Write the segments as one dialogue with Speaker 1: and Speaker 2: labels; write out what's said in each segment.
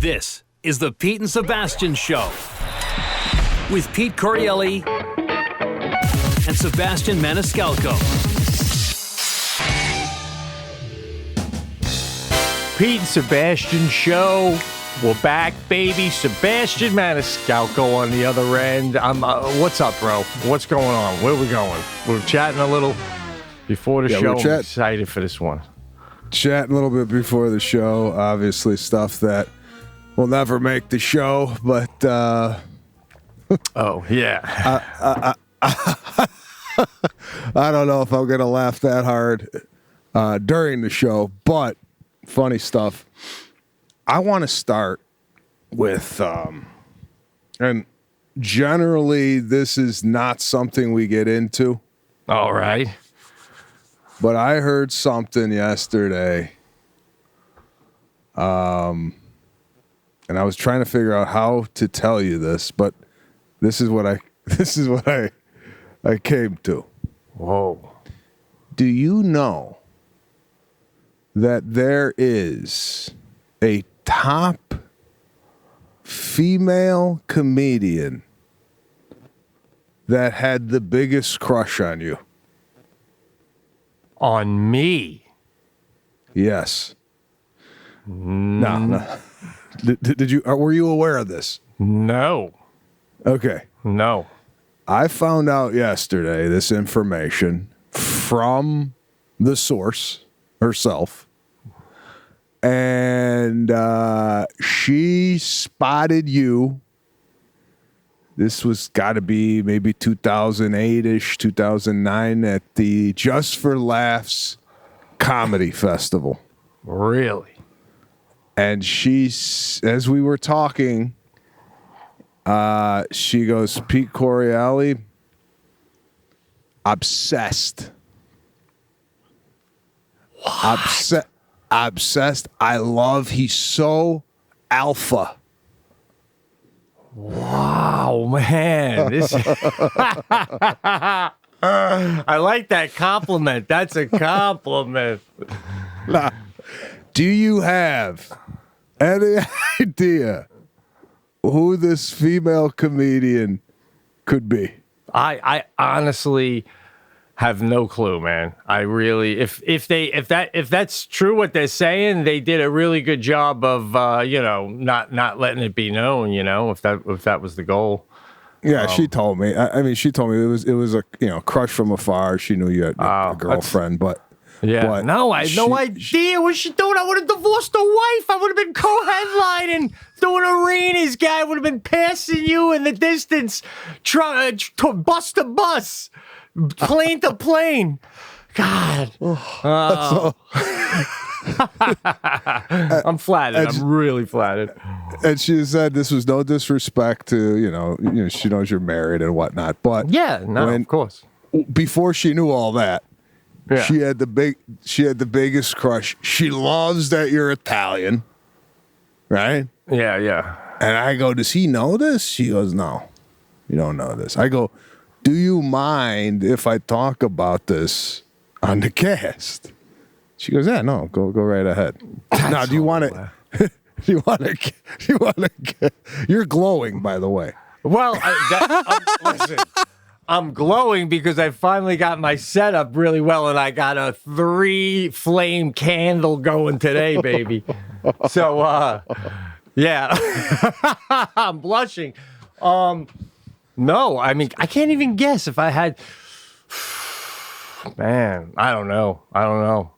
Speaker 1: This is the Pete and Sebastian Show with Pete Corielli and Sebastian Maniscalco.
Speaker 2: Pete and Sebastian Show. We're back, baby. Sebastian Maniscalco on the other end. What's up, bro? What's going on? Where are we going? We're chatting a little before the show. I'm excited for this one.
Speaker 3: Chatting a little bit before the show. Obviously, stuff that will never make the show, but
Speaker 2: oh yeah.
Speaker 3: I don't know if I'm gonna laugh that hard during the show, but funny stuff. I want to start with, and generally this is not something we get into.
Speaker 2: All right.
Speaker 3: But I heard something yesterday, and I was trying to figure out how to tell you this, but this is what I came to.
Speaker 2: Whoa.
Speaker 3: Do you know that there is a top female comedian that had the biggest crush on you?
Speaker 2: On me?
Speaker 3: Yes. No. Did you? Were you aware of this?
Speaker 2: No.
Speaker 3: Okay.
Speaker 2: No.
Speaker 3: I found out yesterday this information from the source herself, and she spotted you. This was got to be maybe 2008-ish, 2009 at the Just for Laughs Comedy Festival.
Speaker 2: Really?
Speaker 3: And as we were talking, she goes, Pete Corielli, obsessed. What? Obsessed. I love. He's so alpha.
Speaker 2: Wow, man. This I like that compliment. That's a compliment.
Speaker 3: Do you have any idea who this female comedian could be?
Speaker 2: I honestly have no clue, man. I really, if that's true what they're saying, they did a really good job of not letting it be known. If that was the goal.
Speaker 3: Yeah, she told me. I mean, she told me it was a crush from afar. She knew you had a girlfriend, but.
Speaker 2: Yeah,
Speaker 3: but
Speaker 2: no, I had no idea what she doing. I would have divorced her wife. I would have been co-headlining, doing arenas. Guy would have been passing you in the distance, bus to bus, plane to plane. God, I'm flattered. I'm really flattered.
Speaker 3: And she said this was no disrespect to she knows you're married and whatnot, but
Speaker 2: yeah, no, of course.
Speaker 3: Before she knew all that. Yeah. She had the biggest crush. She loves that you're Italian, right?
Speaker 2: Yeah.
Speaker 3: And I go, does he know this? She goes, no, you don't know this. I go, do you mind if I talk about this on the cast? She goes, yeah, no, go right ahead. Now, do you want to? Do you want to? You're glowing, by the way.
Speaker 2: Well, listen. I'm glowing because I finally got my setup really well, and I got a 3-flame candle going today, baby. So, yeah, I'm blushing. No, I mean, I can't even guess if I had. Man, I don't know.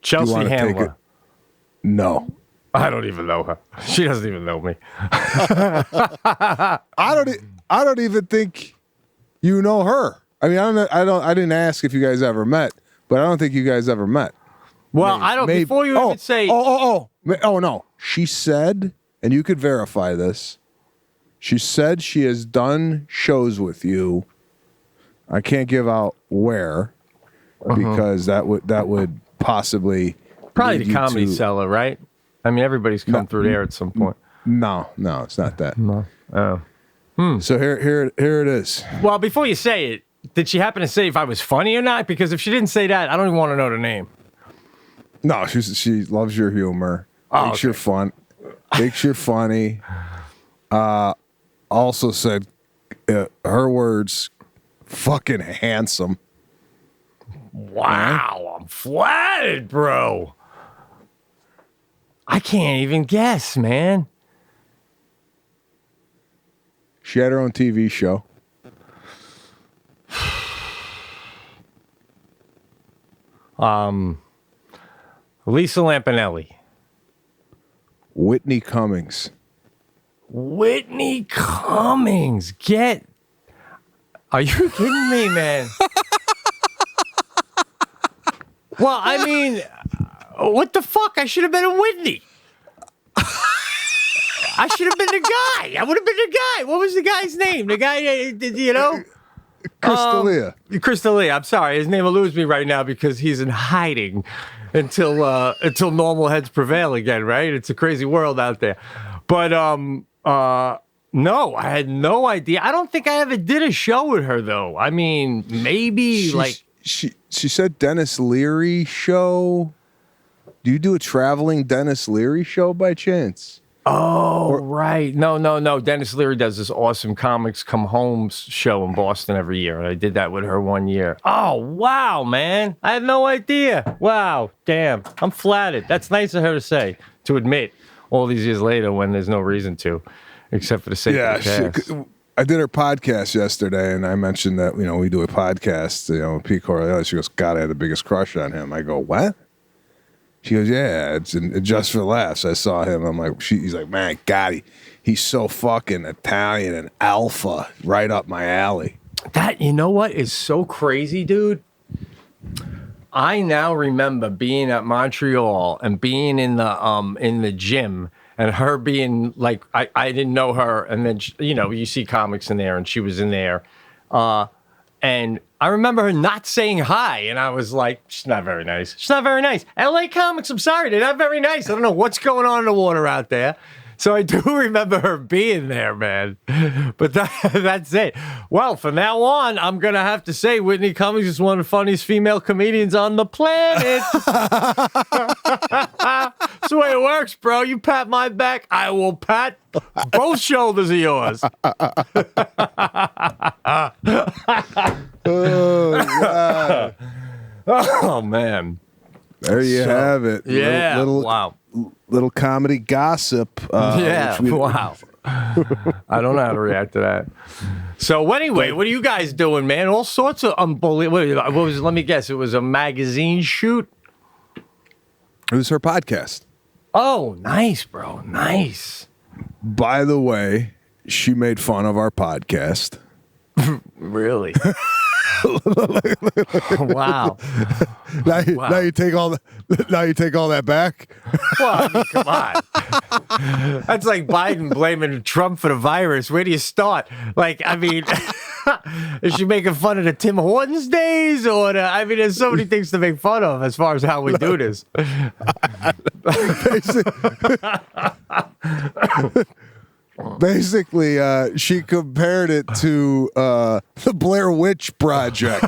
Speaker 2: Chelsea Handler.
Speaker 3: No.
Speaker 2: I don't even know her. She doesn't even know me.
Speaker 3: I don't even think. You know her. I mean, I didn't ask if you guys ever met, but I don't think you guys ever met.
Speaker 2: Well, I don't. Maybe. Before you even say,
Speaker 3: oh no. She said, and you could verify this. She said she has done shows with you. I can't give out where because that would possibly
Speaker 2: probably the Comedy Cellar, right? I mean, everybody's come through there at some point.
Speaker 3: No, it's not that.
Speaker 2: No. Oh.
Speaker 3: So here it is.
Speaker 2: Well, before you say it, did she happen to say if I was funny or not? Because if she didn't say that, I don't even want to know the name.
Speaker 3: No, she loves your humor. Thinks you're fun. Thinks you're funny. Also said, her words, fucking handsome.
Speaker 2: Wow, I'm flattered, bro. I can't even guess, man.
Speaker 3: She had her own TV show.
Speaker 2: Lisa Lampanelli.
Speaker 3: Whitney Cummings.
Speaker 2: Whitney Cummings. Are you kidding me, man? Well, I mean, what the fuck? I should have been a Whitney. I should have been the guy. I would have been the guy. What was the guy's name? The guy, you know?
Speaker 3: Crystalia.
Speaker 2: Crystalia. I'm sorry. His name eludes me right now because he's in hiding until normal heads prevail again, right? It's a crazy world out there. But no, I had no idea. I don't think I ever did a show with her, though. I mean, maybe
Speaker 3: She said Dennis Leary show. Do you do a traveling Dennis Leary show by chance?
Speaker 2: Oh, right. No. Dennis Leary does this awesome Comics Come Home show in Boston every year, and I did that with her one year. Oh, wow, man. I had no idea. Wow. Damn. I'm flattered. That's nice of her to admit all these years later when there's no reason to, except for the sake of the cast.
Speaker 3: I did her podcast yesterday, and I mentioned that, we do a podcast, with Pete Corleone. She goes, God, I had the biggest crush on him. I go, what? She goes, yeah, it's Just for Laughs. I saw him. I'm like, he's like, man, God, he's so fucking Italian and alpha, right up my alley.
Speaker 2: That, you know what is so crazy, dude? I now remember being at Montreal and being in the gym and her being like, I didn't know her. And then, you see comics in there and she was in there. And I remember her not saying hi. And I was like, she's not very nice. She's not very nice. LA Comics, I'm sorry, they're not very nice. I don't know what's going on in the water out there. So I do remember her being there, man. But that's it. Well, from now on, I'm going to have to say Whitney Cummings is one of the funniest female comedians on the planet. That's the way it works, bro. You pat my back, I will pat both shoulders of yours.
Speaker 3: Oh, God.
Speaker 2: Oh, man.
Speaker 3: There you have it.
Speaker 2: Yeah.
Speaker 3: Wow. Little comedy gossip.
Speaker 2: Wow. I don't know how to react to that. So anyway, what are you guys doing, man? All sorts of unbelievable. What was? Let me guess. It was a magazine shoot.
Speaker 3: It was her podcast.
Speaker 2: Oh, nice, bro. Nice.
Speaker 3: By the way, she made fun of our podcast.
Speaker 2: Really? Wow.
Speaker 3: Now you take all that back.
Speaker 2: Well, I mean, come on. That's like Biden blaming Trump for the virus. Where do you start? Like, I mean, is she making fun of the Tim Hortons days, or there's so many things to make fun of as far as how we do this.
Speaker 3: Basically, she compared it to the Blair Witch Project.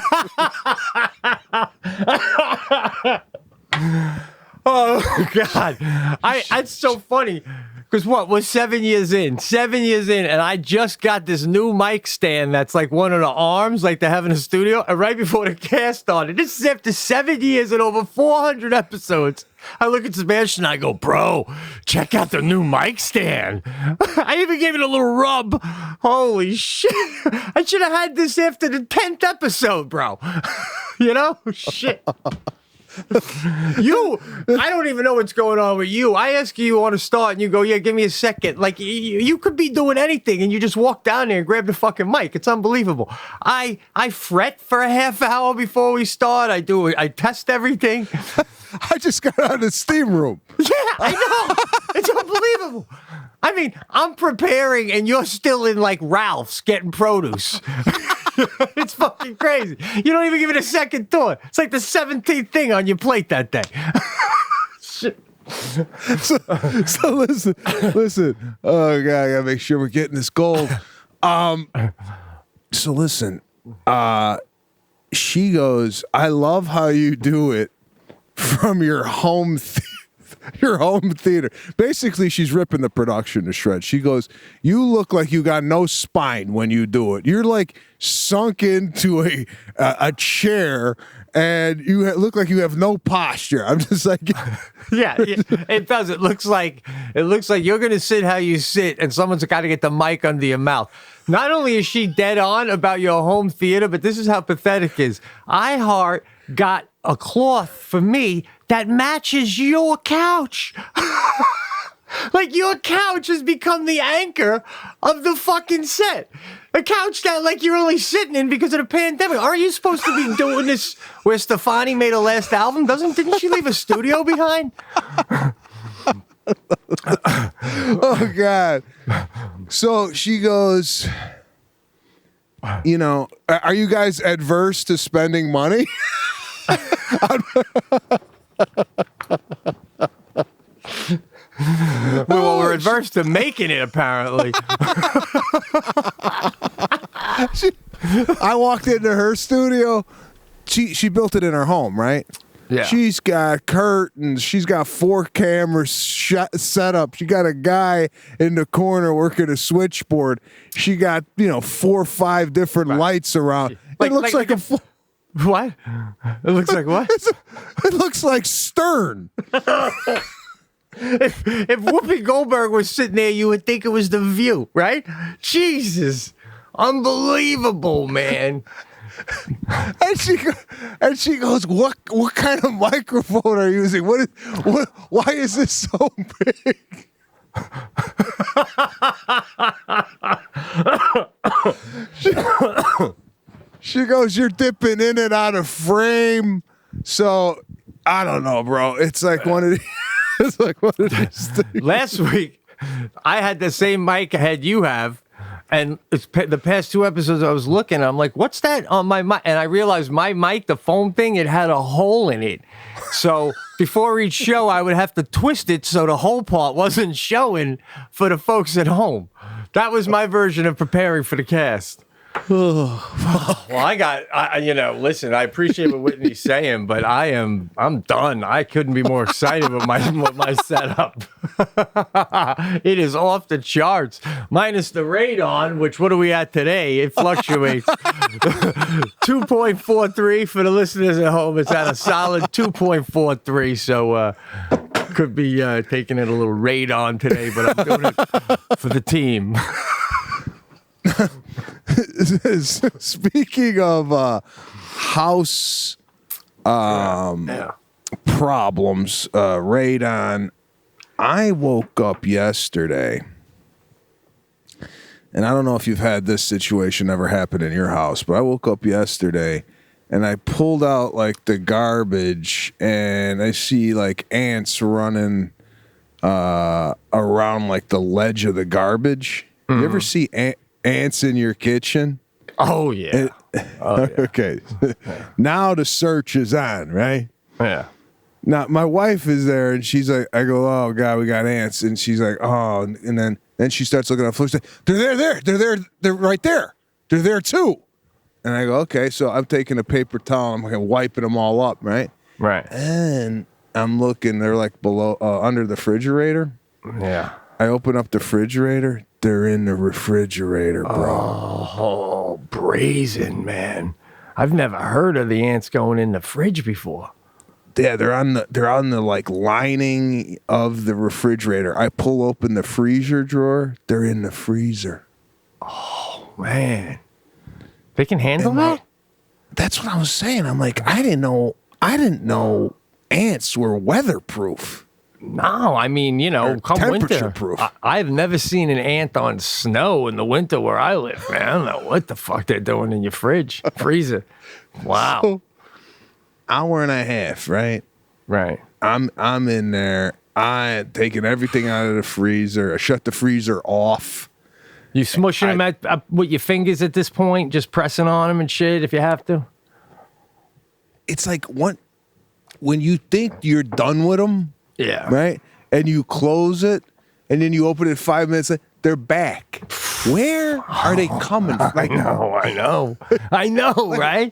Speaker 2: Oh, God. It's so funny. Because we're 7 years in. 7 years in, and I just got this new mic stand that's like one of the arms like they have in the studio. And right before the cast started, this is after 7 years and over 400 episodes. I look at Sebastian and I go, bro, check out the new mic stand. I even gave it a little rub. Holy shit. I should have had this after the 10th episode, bro. Shit. I don't even know what's going on with you. I ask you want to start and you go, yeah, give me a second. Like you could be doing anything and you just walk down there and grab the fucking mic. It's unbelievable. I fret for a half hour before we start. I test everything.
Speaker 3: I just got out of the steam room.
Speaker 2: Yeah, I know. It's unbelievable. I mean, I'm preparing and you're still in like Ralph's getting produce. It's fucking crazy. You don't even give it a second thought. It's like the 17th thing on your plate that day. Shit.
Speaker 3: So listen. Oh, God, I gotta make sure we're getting this gold. So listen, she goes, I love how you do it from your home your home theater. Basically, she's ripping the production to shreds. She goes, "You look like you got no spine when you do it. You're like sunk into a chair, and you look like you have no posture." I'm just like,
Speaker 2: Yeah, it does. It looks like you're gonna sit how you sit, and someone's got to get the mic under your mouth. Not only is she dead on about your home theater, but this is how pathetic it is. iHeart got a cloth for me that matches your couch. Like, your couch has become the anchor of the fucking set. A couch that, like, you're only sitting in because of the pandemic. Aren't you supposed to be doing this where Stefani made her last album? Didn't she leave a studio behind?
Speaker 3: oh God. So she goes, you know, are you guys adverse to spending money?
Speaker 2: Well, we're adverse to making it, apparently.
Speaker 3: I walked into her studio. She built it in her home, right?
Speaker 2: Yeah.
Speaker 3: She's got curtains. She's got 4 cameras set up. She got a guy in the corner working a switchboard. She got, 4 or 5 different lights around. It looks like a
Speaker 2: what? It looks like what?
Speaker 3: It looks like Stern.
Speaker 2: If Whoopi Goldberg was sitting there, you would think it was The View, right? Jesus. Unbelievable, man.
Speaker 3: And she goes, what kind of microphone are you using? Why is this so big? She goes, you're dipping in and out of frame. So I don't know, bro. It's like one of these things.
Speaker 2: Last week, I had the same mic head you have. And the past 2 episodes I was looking, I'm like, what's that on my mic? And I realized my mic, the foam thing, it had a hole in it. So before each show, I would have to twist it so the hole part wasn't showing for the folks at home. That was my version of preparing for the cast. Well, listen, I appreciate what Whitney's saying, but I'm done. I couldn't be more excited with my setup. It is off the charts. Minus the radon, which what are we at today? It fluctuates. 2.43 for the listeners at home. It's at a solid 2.43. So could be taking it a little radon today, but I'm doing it for the team.
Speaker 3: Speaking of house problems, radon, I woke up yesterday, and I don't know if you've had this situation ever happen in your house, but I woke up yesterday and I pulled out like the garbage and I see like ants running around like the ledge of the garbage. You ever see ants in your kitchen?
Speaker 2: Oh, yeah.
Speaker 3: Okay. Now the search is on, right?
Speaker 2: Yeah.
Speaker 3: Now, my wife is there, and she's like, I go, oh, God, we got ants. And she's like, oh, and then she starts looking up. She's like, they're right there. They're there, too. And I go, okay. So I'm taking a paper towel. I'm like wiping them all up, right?
Speaker 2: Right.
Speaker 3: And I'm looking. They're like below, under the refrigerator.
Speaker 2: Yeah.
Speaker 3: I open up the refrigerator. They're in the refrigerator, bro.
Speaker 2: Oh, brazen, man. I've never heard of the ants going in the fridge before.
Speaker 3: Yeah, they're on the like lining of the refrigerator. I pull open the freezer drawer. They're in the freezer.
Speaker 2: Oh, man. They can handle that?
Speaker 3: That's what I was saying. I'm like, I didn't know ants were weatherproof.
Speaker 2: No, I mean, come winter.
Speaker 3: Proof.
Speaker 2: I've never seen an ant on snow in the winter where I live, man. I don't know what the fuck they're doing in your freezer. Wow.
Speaker 3: So, hour and a half, right?
Speaker 2: Right.
Speaker 3: I'm in there. I taking everything out of the freezer. I shut the freezer off.
Speaker 2: You smushing them with your fingers at this point, just pressing on them and shit if you have to?
Speaker 3: It's like when you think you're done with them.
Speaker 2: Yeah.
Speaker 3: Right? And you close it, and then you open it 5 minutes later, they're back. Where are they coming from?
Speaker 2: I know, right?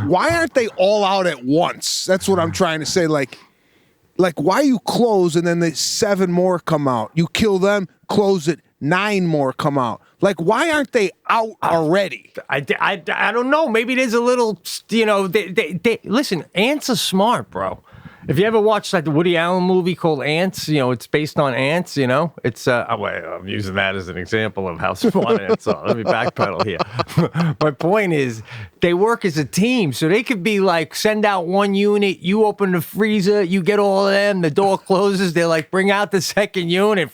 Speaker 3: Why aren't they all out at once? That's what I'm trying to say. Like Like, why you close and then the 7 more come out? You kill them, close it, 9 more come out. Like, why aren't they out already?
Speaker 2: I don't know. Maybe there's a little, listen, ants are smart, bro. If you ever watched like the Woody Allen movie called Ants, it's based on ants, it's, I'm using that as an example of how smart ants are. Let me backpedal here. My point is they work as a team. So they could be like, send out one unit, you open the freezer, you get all of them, the door closes, they're like, bring out the second unit.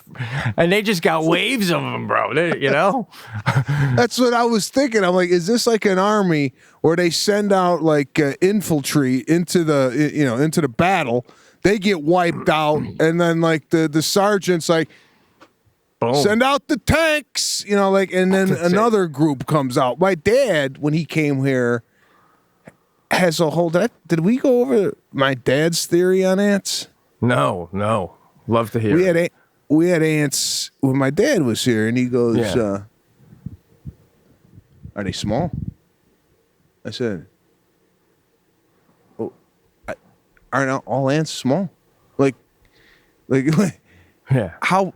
Speaker 2: And they just got waves of them, bro.
Speaker 3: That's what I was thinking. I'm like, is this like an army where they send out like infantry into the battle? They get wiped out, and then like the sergeant's like, boom, send out the tanks, and then another group comes out. My dad, when he came here, has a whole. Did we go over my dad's theory on ants?
Speaker 2: No. Love to hear.
Speaker 3: We had ants when my dad was here, and he goes, "Are they small?" I said, "Oh, aren't all ants small? Like,
Speaker 2: yeah.
Speaker 3: How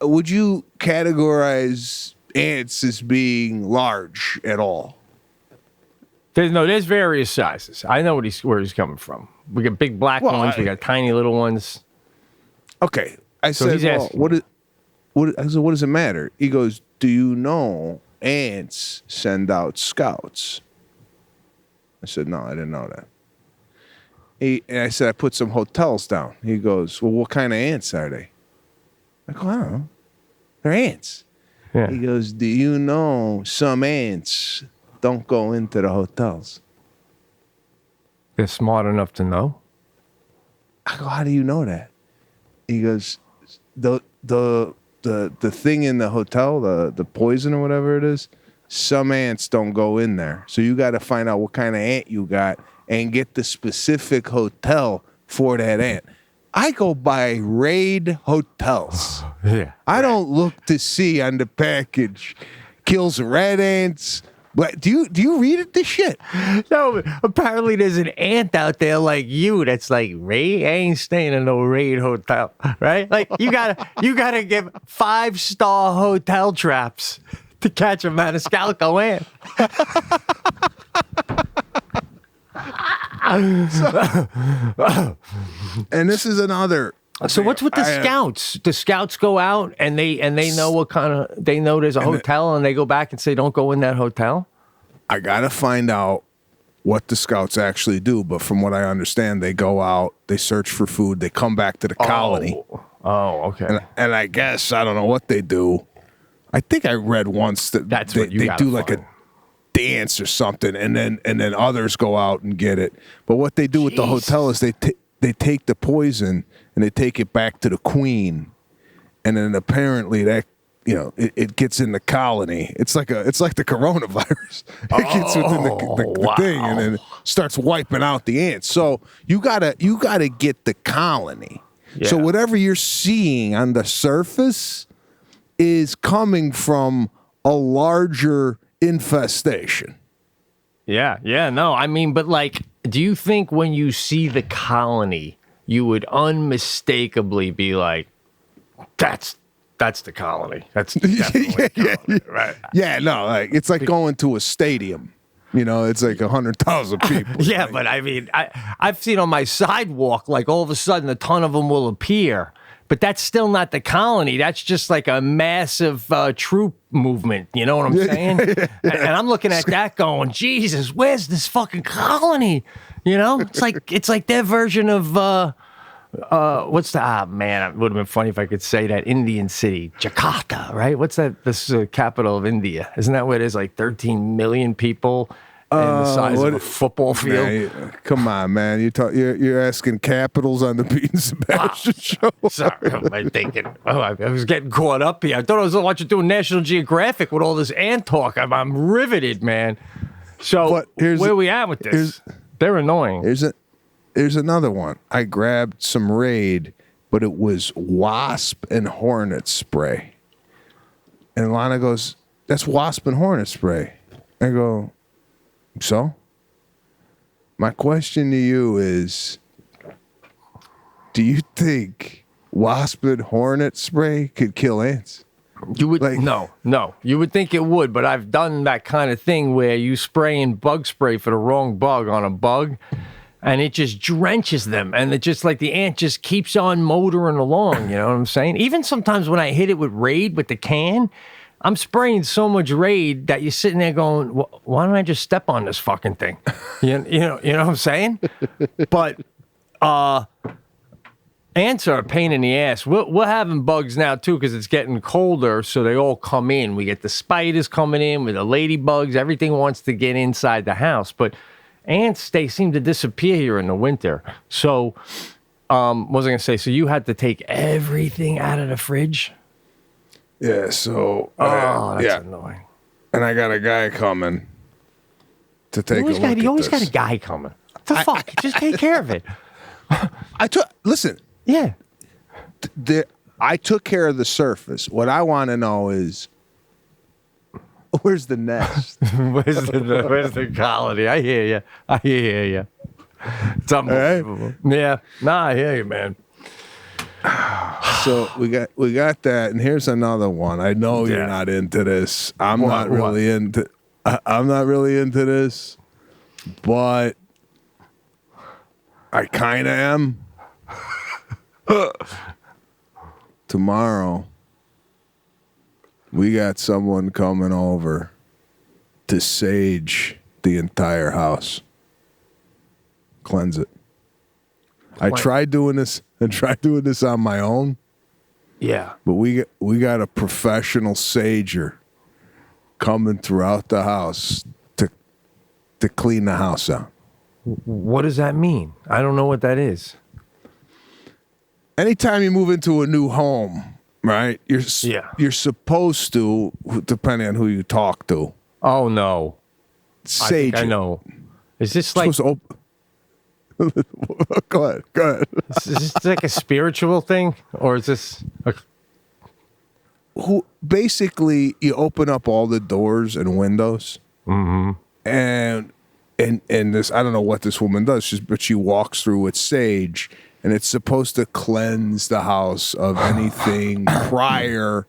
Speaker 3: would you categorize ants as being large at all?"
Speaker 2: There's various sizes. I know where he's coming from. We got big black ones. We got tiny little ones.
Speaker 3: Okay, I said, what does it matter? He goes, "Do you know ants send out scouts?" I said, "No, I didn't know that." And I said, "I put some hotels down." He goes, "Well, what kind of ants are they?" I go, "I don't know. They're ants."
Speaker 2: Yeah.
Speaker 3: He goes, "Do you know some ants don't go into the hotels?"
Speaker 2: They're smart enough to know.
Speaker 3: I go, "How do you know that?" He goes, the thing in the hotel, the poison or whatever it is, some ants don't go in there. So you got to find out what kind of ant you got and get the specific hotel for that ant. I go by Raid Hotels.
Speaker 2: Yeah.
Speaker 3: I don't look to see on the package kills red ants. But do you read it? This shit.
Speaker 2: No, apparently there's an ant out there like you that's like, Raid, I ain't staying in no Raid hotel, right? Like you gotta give 5-star hotel traps to catch a Maniscalco ant.
Speaker 3: And this is another.
Speaker 2: So what's with the scouts? The scouts go out and they know they know there's a hotel and they go back and say, don't go in that hotel?
Speaker 3: I gotta find out what the scouts actually do, but from what I understand, they go out, they search for food, they come back to the colony.
Speaker 2: Oh, okay.
Speaker 3: And I guess I don't know what they do. I think I read once that they do like a dance or something, and then others go out and get it. But what they do with the hotel is they take the poison and they take it back to the queen, and then apparently that it gets in the colony. It's like the coronavirus. It gets within the thing and then starts wiping out the ants. So you gotta get the colony. Yeah. So whatever you're seeing on the surface is coming from a larger infestation.
Speaker 2: Yeah, no, I mean, but like, do you think when you see the colony, you would unmistakably be like, that's the colony. That's definitely the colony, right?
Speaker 3: Yeah, no, like it's like going to a stadium. It's like 100,000 people.
Speaker 2: Yeah, but I mean, I've seen on my sidewalk, like all of a sudden a ton of them will appear. But that's still not the colony. That's just like a massive troop movement. You know what I'm saying? And I'm looking at that going, Jesus, where's this fucking colony? It's like their version of what's the man? It would have been funny if I could say that Indian city, Jakarta, right? What's that? This is the capital of India. Isn't that where there's like 13 million people? And the size of a football field.
Speaker 3: Man, come on, man! You're asking capitals on the Pete and Sebastian show.
Speaker 2: Sorry, am I thinking? I was getting caught up here. I thought I was watching doing National Geographic with all this ant talk. I'm riveted, man. So where we at with this? They're annoying.
Speaker 3: Here's another one. I grabbed some Raid, but it was wasp and hornet spray. And Lana goes, "That's wasp and hornet spray." I go, "So?" My question to you is, do you think wasp and hornet spray could kill ants?
Speaker 2: You would no. You would think it would, but I've done that kind of thing where you spray in bug spray for the wrong bug on a bug, and it just drenches them, and it just like the ant just keeps on motoring along. You know what I'm saying? Even sometimes when I hit it with Raid with the can, I'm spraying so much Raid that you're sitting there going, "Why don't I just step on this fucking thing?" You know what I'm saying? But ants are a pain in the ass. We're having bugs now, too, because it's getting colder, so they all come in. We get the spiders coming in with the ladybugs. Everything wants to get inside the house. But ants, they seem to disappear here in the winter. So, what was I going to say? So you had to take everything out of the fridge?
Speaker 3: Yeah, so...
Speaker 2: that's annoying.
Speaker 3: And I got a guy coming to take a look at this.
Speaker 2: You always got a guy coming. What the fuck? Just take care of it.
Speaker 3: Listen...
Speaker 2: Yeah.
Speaker 3: I took care of the surface. What I want to know is, where's the nest?
Speaker 2: where's the colony? I hear you. It's unbelievable. Right? Yeah. Nah, I hear you, man.
Speaker 3: So we got that, and here's another one. I know you're not into this. I'm not really into this, but I kind of am. Tomorrow, we got someone coming over to sage the entire house. Cleanse it. I tried doing this on my own.
Speaker 2: Yeah.
Speaker 3: But we got a professional sager coming throughout the house to clean the house out.
Speaker 2: What does that mean? I don't know what that is.
Speaker 3: Anytime you move into a new home, right? You're supposed to, depending on who you talk to.
Speaker 2: Oh no,
Speaker 3: sage.
Speaker 2: I know. Is this like?
Speaker 3: Go ahead.
Speaker 2: Is this like a spiritual thing, or is this?
Speaker 3: Basically, you open up all the doors and windows, and this, I don't know what this woman does, but she walks through with sage. And it's supposed to cleanse the house of anything prior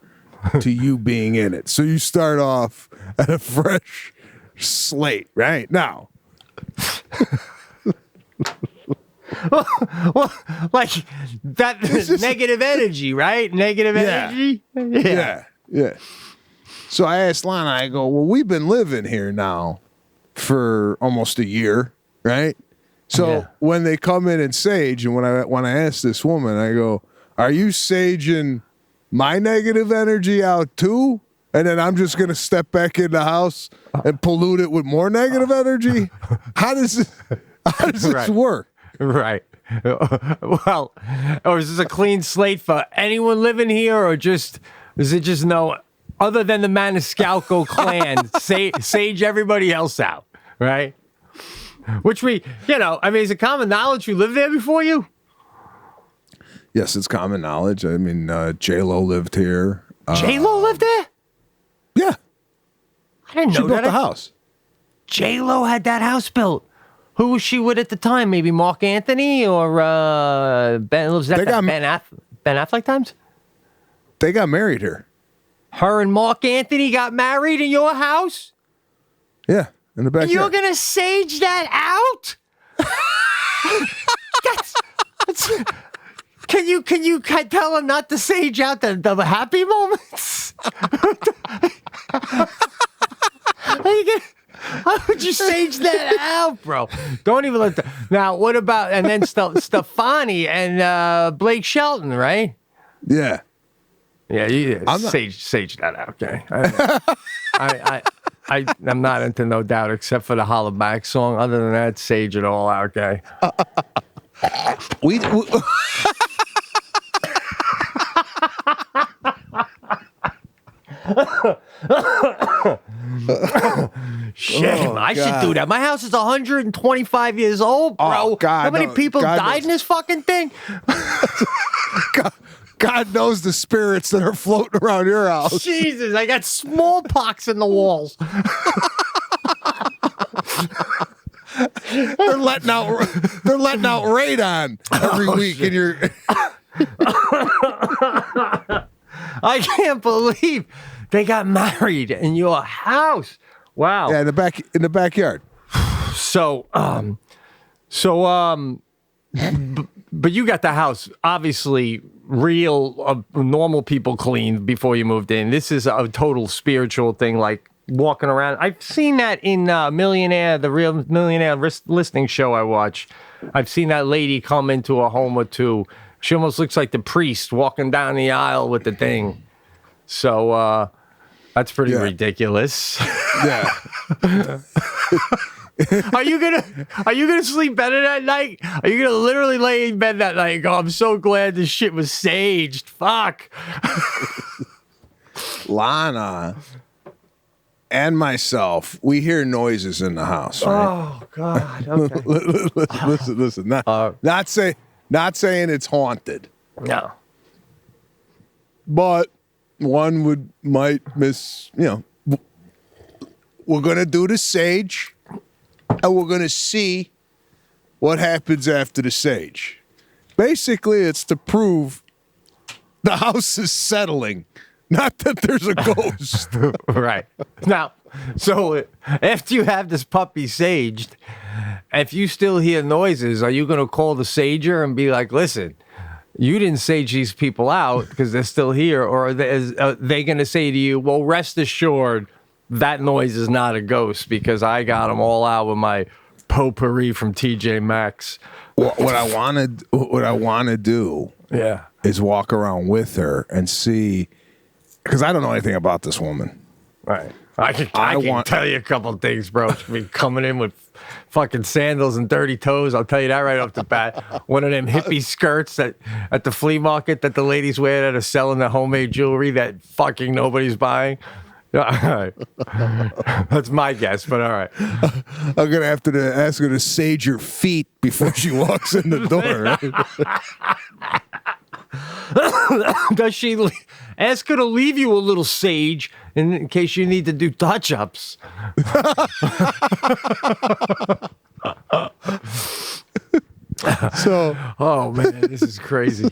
Speaker 3: to you being in it. So you start off at a fresh slate, right? Now.
Speaker 2: well, like that negative energy, right? Negative energy?
Speaker 3: Yeah. So I asked Lana, I go, well, we've been living here now for almost a year, right? So when they come in and sage, and when I ask this woman, I go, "Are you saging my negative energy out too?" And then I'm just gonna step back in the house and pollute it with more negative energy. How does this work?
Speaker 2: Right. Well, or is this a clean slate for anyone living here, or is it just no? Other than the Maniscalco clan, sage everybody else out, right? Which is it common knowledge who lived there before you?
Speaker 3: Yes, it's common knowledge. I mean, J-Lo lived here.
Speaker 2: J-Lo lived there?
Speaker 3: Yeah.
Speaker 2: I didn't know
Speaker 3: she built the house.
Speaker 2: J-Lo had that house built. Who was she with at the time? Maybe Mark Anthony or Ben Affleck times?
Speaker 3: They got married here.
Speaker 2: Her and Mark Anthony got married in your house?
Speaker 3: Yeah. In the backyard.
Speaker 2: You're gonna sage that out? Can you tell him not to sage out the happy moments? How would you sage that out, bro? Don't even let Now, what about and then Stefani and Blake Shelton, right?
Speaker 3: Yeah.
Speaker 2: Yeah, sage that out, okay? I'm not into No Doubt except for the Holla Back song. Other than that, sage it all out, okay?
Speaker 3: we
Speaker 2: Shit, I should do that. My house is 125 years old, bro.
Speaker 3: Oh, God,
Speaker 2: how many people
Speaker 3: God
Speaker 2: died
Speaker 3: knows.
Speaker 2: in this fucking thing?
Speaker 3: God knows the spirits that are floating around your house.
Speaker 2: Jesus, I got smallpox in the walls.
Speaker 3: They're letting out radon every week, and you're.
Speaker 2: I can't believe they got married in your house. Wow.
Speaker 3: Yeah, in the backyard.
Speaker 2: But you got the house obviously real normal people cleaned before you moved in. This is a total spiritual thing, like walking around. I've seen that in Millionaire, the Real Millionaire Listening show I watch. I've seen that lady come into a home or two. She almost looks like the priest walking down the aisle with the thing. So that's pretty ridiculous.
Speaker 3: Yeah.
Speaker 2: Are you gonna sleep better that night? Are you gonna literally lay in bed that night and go, I'm so glad this shit was saged. Fuck.
Speaker 3: Lana and myself, we hear noises in the house. Right?
Speaker 2: Oh God. Okay.
Speaker 3: Listen. Not saying it's haunted.
Speaker 2: No.
Speaker 3: But one might miss. We're gonna do the sage. And we're going to see what happens after the sage. Basically, it's to prove the house is settling, not that there's a ghost.
Speaker 2: Right. Now, so after you have this puppy saged, if you still hear noises, are you going to call the sager and be like, listen, you didn't sage these people out because they're still here? Or are they going to say to you, well, rest assured, that noise is not a ghost because I got them all out with my potpourri from TJ Maxx.
Speaker 3: What I want to do is walk around with her and see, because I don't know anything about this woman.
Speaker 2: Right. I can tell you a couple things, bro. She'll be coming in with fucking sandals and dirty toes. I'll tell you that right off the bat. One of them hippie skirts at the flea market that the ladies wear that are selling the homemade jewelry that fucking nobody's buying. All right. That's my guess, but all right.
Speaker 3: I'm going to have to ask her to sage her feet before she walks in the door. Right?
Speaker 2: Does she ask her to leave you a little sage in case you need to do touch-ups? Oh man, this is crazy.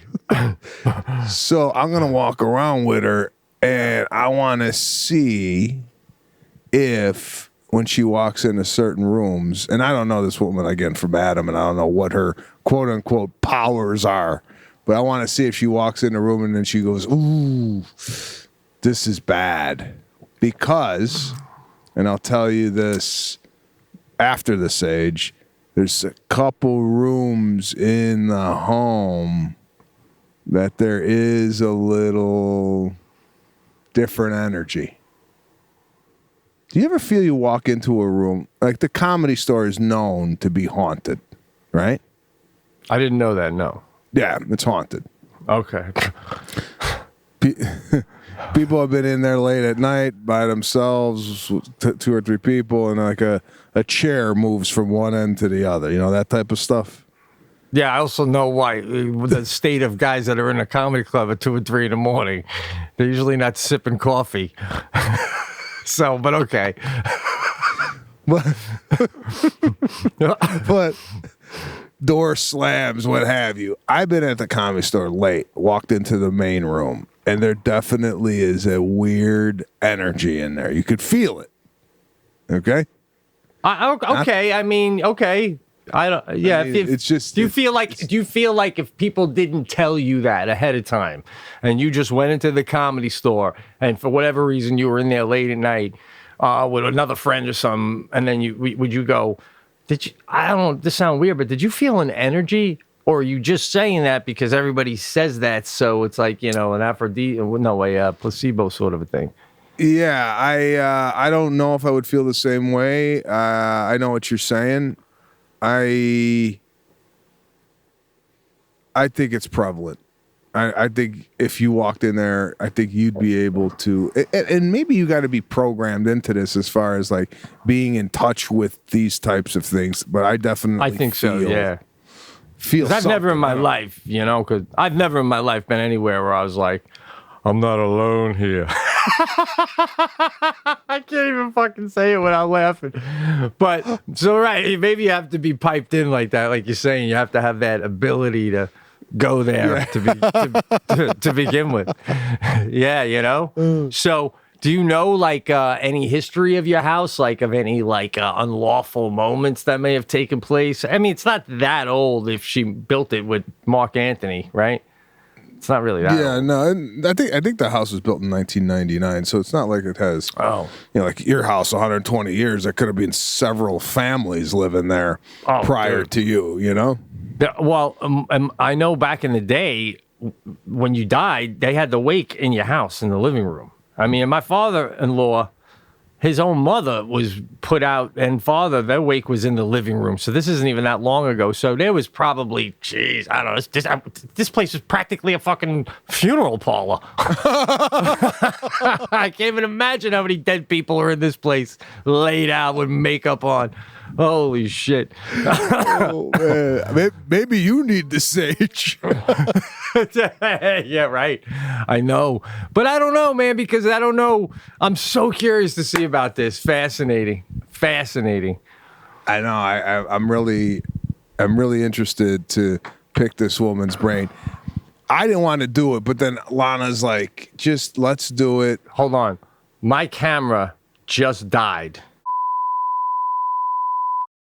Speaker 3: So I'm going to walk around with her. And I want to see if when she walks into certain rooms, and I don't know this woman again from Adam, and I don't know what her quote unquote powers are, but I want to see if she walks in the room and then she goes, ooh, this is bad. Because, and I'll tell you this after the sage, there's a couple rooms in the home that there is a little different energy. Do you ever feel you walk into a room, like the Comedy Store is known to be haunted, right?
Speaker 2: I didn't know that, no.
Speaker 3: Yeah, it's haunted.
Speaker 2: Okay.
Speaker 3: People have been in there late at night by themselves, two or three people, and like a chair moves from one end to the other, that type of stuff.
Speaker 2: Yeah, I also know why the state of guys that are in a comedy club at 2 or 3 in the morning, they're usually not sipping coffee. So, but okay.
Speaker 3: But door slams, what have you. I've been at the Comedy Store late, walked into the main room, and there definitely is a weird energy in there. You could feel it. Okay?
Speaker 2: Okay, I mean, okay. I don't. Yeah,
Speaker 3: I mean, it's just.
Speaker 2: Do you feel like if people didn't tell you that ahead of time, and you just went into the Comedy Store, and for whatever reason you were in there late at night with another friend or something, and then would you go? Did you? I don't know. This sounds weird, but did you feel an energy, or are you just saying that because everybody says that, so it's like an placebo sort of a thing?
Speaker 3: Yeah, I don't know if I would feel the same way. I know what you're saying. I think it's prevalent. I think if you walked in there, I think you'd be able to, and maybe you got to be programmed into this as far as like being in touch with these types of things. But I think
Speaker 2: so. Yeah.
Speaker 3: Feel.
Speaker 2: I've never in my life, because I've never in my life been anywhere where I was like, I'm not alone here. I can't even fucking say it without laughing. But so right, maybe you have to be piped in like that, like you're saying. You have to have that ability to go there to begin with. Yeah, you know. So, do you know like any history of your house, like of any like unlawful moments that may have taken place? I mean, it's not that old if she built it with Mark Anthony, right? It's not really that.
Speaker 3: Yeah,
Speaker 2: old.
Speaker 3: no, I think the house was built in 1999, so it's not like it has.
Speaker 2: Oh,
Speaker 3: Like your house, 120 years. There could have been several families living there prior to you. You know.
Speaker 2: Well, I know back in the day when you died, they had the wake in your house in the living room. I mean, my father-in-law, his own mother was put out, and their wake was in the living room. So this isn't even that long ago. So there was probably, geez, I don't know. This place was practically a fucking funeral parlor. I can't even imagine how many dead people are in this place laid out with makeup on. Holy shit.
Speaker 3: Oh, man. Maybe you need the sage.
Speaker 2: Yeah, right. I know. But I don't know, man, because I don't know. I'm so curious to see about this. Fascinating.
Speaker 3: I know. I'm really interested to pick this woman's brain. I didn't want to do it, but then Lana's like, just let's do it.
Speaker 2: Hold on. My camera just died.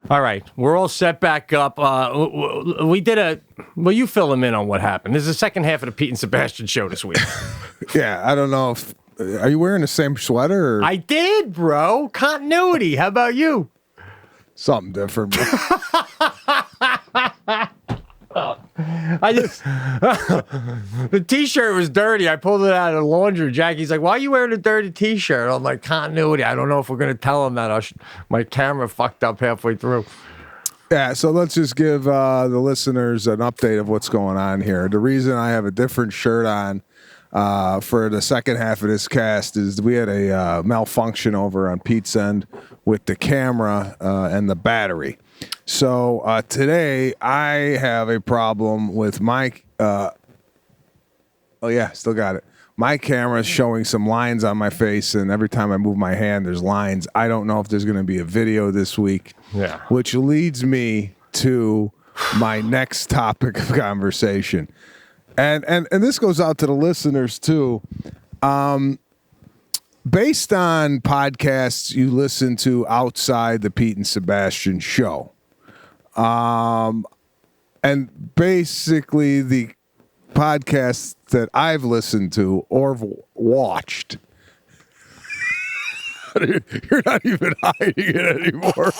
Speaker 2: All right, we're all set back up. We did well, you fill them in on what happened. This is the second half of the Pete and Sebastian show this week.
Speaker 3: Yeah, I don't know if, are you wearing the same sweater? Or?
Speaker 2: I did, bro. Continuity. How about you?
Speaker 3: Something different.
Speaker 2: I just the t-shirt was dirty. I pulled it out of the laundry. Jackie's like, "Why are you wearing a dirty t-shirt?" I'm like, "Continuity." I don't know if we're gonna tell him that my camera fucked up halfway through.
Speaker 3: Yeah, so let's just give the listeners an update of what's going on here. The reason I have a different shirt on for the second half of this cast is we had a malfunction over on Pete's end with the camera and the battery. So today I have a problem with my. Oh yeah, still got it. My camera's showing some lines on my face, and every time I move my hand, there's lines. I don't know if there's going to be a video this week.
Speaker 2: Yeah. Which
Speaker 3: leads me to my next topic of conversation, and this goes out to the listeners too. Based on podcasts you listen to outside the Pete and Sebastian show, and basically the podcasts that I've listened to or watched, you're not even hiding it anymore.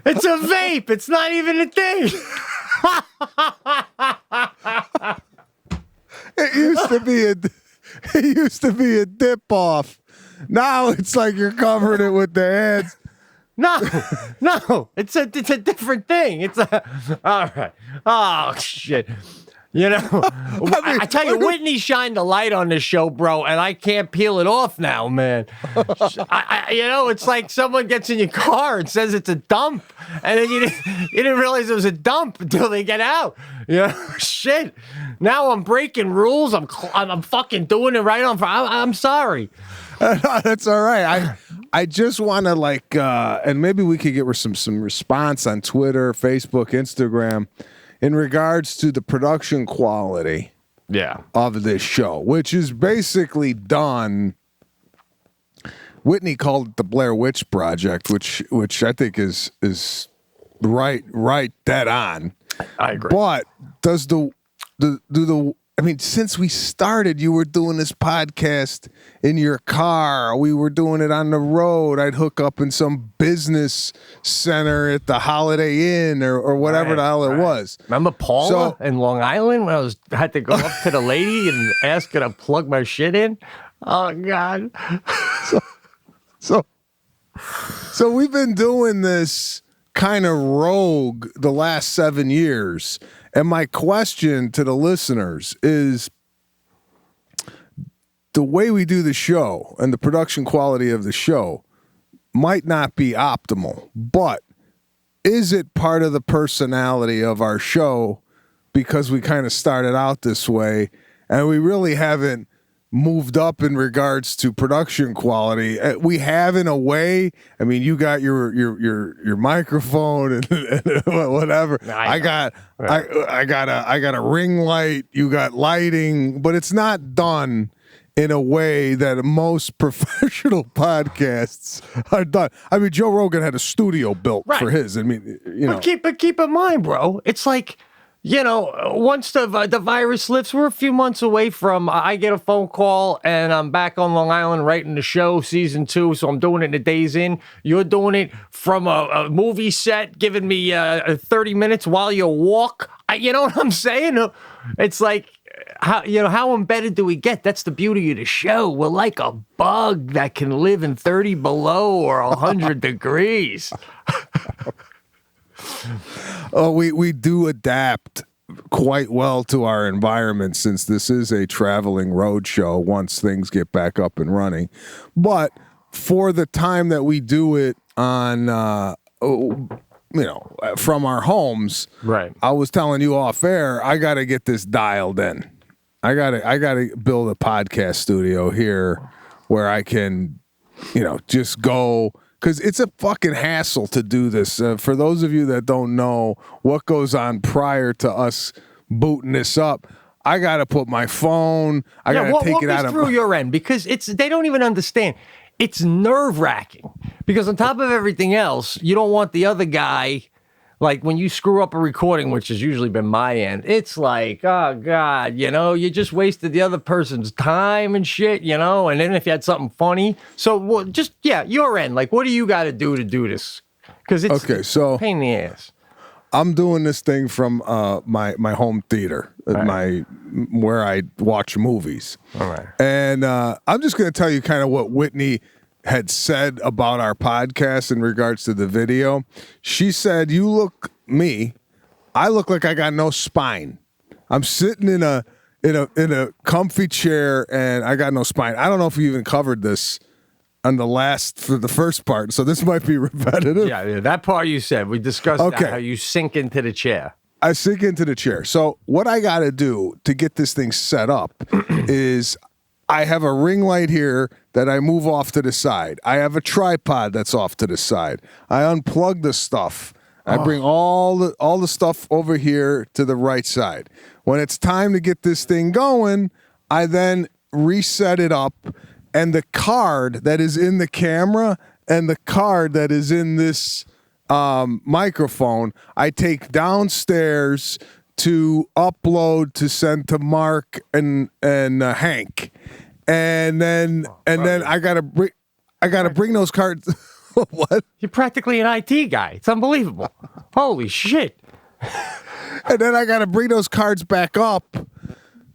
Speaker 2: It's a vape. It's not even a thing.
Speaker 3: It used to be a dip off. Now it's like you're covering it with the hands.
Speaker 2: No, it's a different thing. It's all right. Oh shit. You know, I tell you, Whitney shined the light on this show, bro, and I can't peel it off now, man. It's like someone gets in your car and says it's a dump, and then you didn't realize it was a dump until they get out. Shit. Now I'm breaking rules. I'm fucking doing it right on. I'm sorry.
Speaker 3: That's all right. I just want to and maybe we could get some response on Twitter, Facebook, Instagram, in regards to the production quality of this show, which is basically done. Whitney called it the Blair Witch Project, which I think is right dead on.
Speaker 2: I agree.
Speaker 3: But does since we started, you were doing this podcast in your car. We were doing it on the road. I'd hook up in some business center at the Holiday Inn or whatever the hell it was.
Speaker 2: Remember Paula in Long Island when I had to go up to the lady and ask her to plug my shit in? Oh, God.
Speaker 3: So we've been doing this kind of rogue the last 7 years. And my question to the listeners is, the way we do the show and the production quality of the show might not be optimal, but is it part of the personality of our show because we kind of started out this way, and we really haven't moved up in regards to production quality. We have in a way. I mean, you got your microphone and whatever. I got a ring light. You got lighting, but it's not done in a way that most professional podcasts are done. I mean, Joe Rogan had a studio built for his. I mean,
Speaker 2: But keep in mind, bro, it's like, once the virus lifts, we're a few months away from, I get a phone call and I'm back on Long Island writing the show, season 2. So I'm doing it in the days in. You're doing it from a movie set, giving me 30 minutes while you walk. You know what I'm saying? It's like, how embedded do we get? That's the beauty of the show. We're like a bug that can live in 30 below or 100 degrees.
Speaker 3: Oh, we do adapt quite well to our environment, since this is a traveling road show once things get back up and running. But for the time that we do it on, from our homes,
Speaker 2: right?
Speaker 3: I was telling you off air, I got to get this dialed in. I got to build a podcast studio here where I can, just go. Because it's a fucking hassle to do this. For those of you that don't know what goes on prior to us booting this up, I got to put my phone. I got to take it out of
Speaker 2: through your end, because they don't even understand. It's nerve-wracking because on top of everything else, you don't want the other guy. Like when you screw up a recording, which has usually been my end, it's like, oh God, you just wasted the other person's time and shit, and then if you had something funny. So your end, like, what do you got to do this? Because it's a pain in the ass.
Speaker 3: I'm doing this thing from my home theater, where I watch movies.
Speaker 2: All right.
Speaker 3: And I'm just going to tell you kind of what Whitney had said about our podcast in regards to the video. She said, I look like I got no spine. I'm sitting in a comfy chair and I got no spine. I don't know if you even covered this for the first part, so this might be repetitive.
Speaker 2: Yeah, that part you said. We discussed that, how you sink into the chair.
Speaker 3: I sink into the chair. So what I got to do to get this thing set up is I have a ring light here that I move off to the side. I have a tripod that's off to the side. I unplug the stuff. I bring all the stuff over here to the right side. When it's time to get this thing going, I then reset it up, and the card that is in the camera and the card that is in this microphone, I take downstairs to upload to send to Mark and Hank, and then I gotta bring those cards. What?
Speaker 2: You're practically an IT guy. It's unbelievable. Holy shit!
Speaker 3: And then I gotta bring those cards back up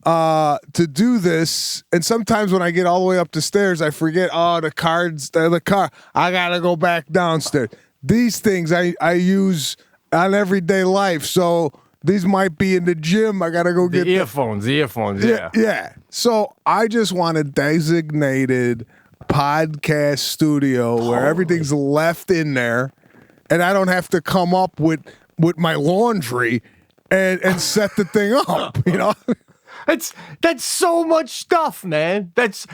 Speaker 3: to do this. And sometimes when I get all the way up the stairs, I forget. Oh, the cards, the car. I gotta go back downstairs. These things I use on everyday life, so. These might be in the gym. I got to go get
Speaker 2: the earphones, yeah.
Speaker 3: Yeah. So I just want a designated podcast studio where everything's left in there, and I don't have to come up with my laundry and set the thing up,
Speaker 2: That's so much stuff, man. That's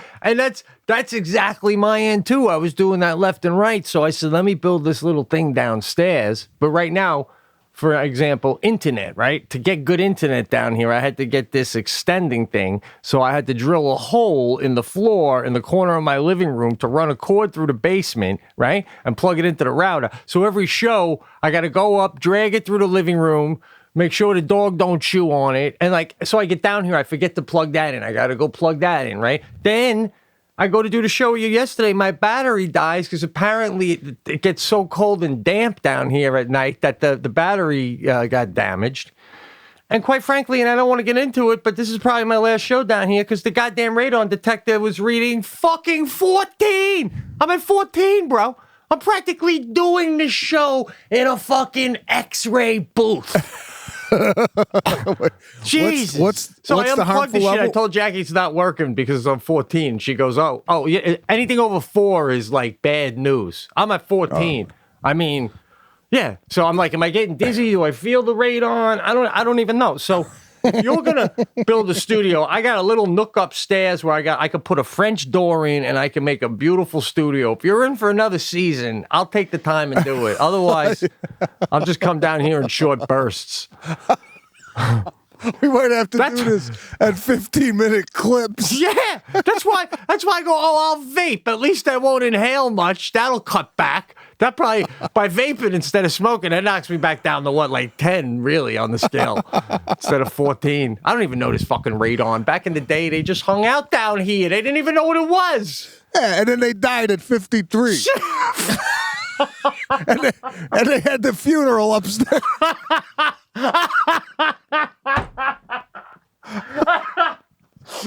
Speaker 2: exactly my end too. I was doing that left and right. So I said, let me build this little thing downstairs. But right now, for example, internet, right? To get good internet down here, I had to get this extending thing. So I had to drill a hole in the floor in the corner of my living room to run a cord through the basement, right? And plug it into the router. So every show, I got to go up, drag it through the living room, make sure the dog don't chew on it. And so I get down here, I forget to plug that in. I got to go plug that in, right? Then I go to do the show with you yesterday. My battery dies because apparently it gets so cold and damp down here at night that the battery got damaged. And quite frankly, and I don't want to get into it, but this is probably my last show down here because the goddamn radon detector was reading fucking 14. I'm at 14, bro. I'm practically doing the show in a fucking X-ray booth. Jesus.
Speaker 3: What's
Speaker 2: I
Speaker 3: the
Speaker 2: unplugged
Speaker 3: harmful
Speaker 2: the shit.
Speaker 3: level?
Speaker 2: I told Jackie it's not working because I'm 14. She goes, oh, yeah, anything over 4 is like bad news. I'm at 14. I mean, Yeah. So I'm like, am I getting dizzy? Do I feel the radon? I don't even know. So if you're gonna build a studio, I got a little nook upstairs where I could put a French door in and I can make a beautiful studio. If you're in for another season, I'll take the time and do it. Otherwise, I'll just come down here in short bursts.
Speaker 3: We might have to do this at 15-minute clips.
Speaker 2: Yeah, that's why I go, I'll vape. At least I won't inhale much. That'll cut back. That probably, by vaping instead of smoking, that knocks me back down to what, like 10 really on the scale instead of 14. I don't even know this fucking radon. Back in the day, they just hung out down here. They didn't even know what it was.
Speaker 3: Yeah, and then they died at 53. and they had the funeral upstairs.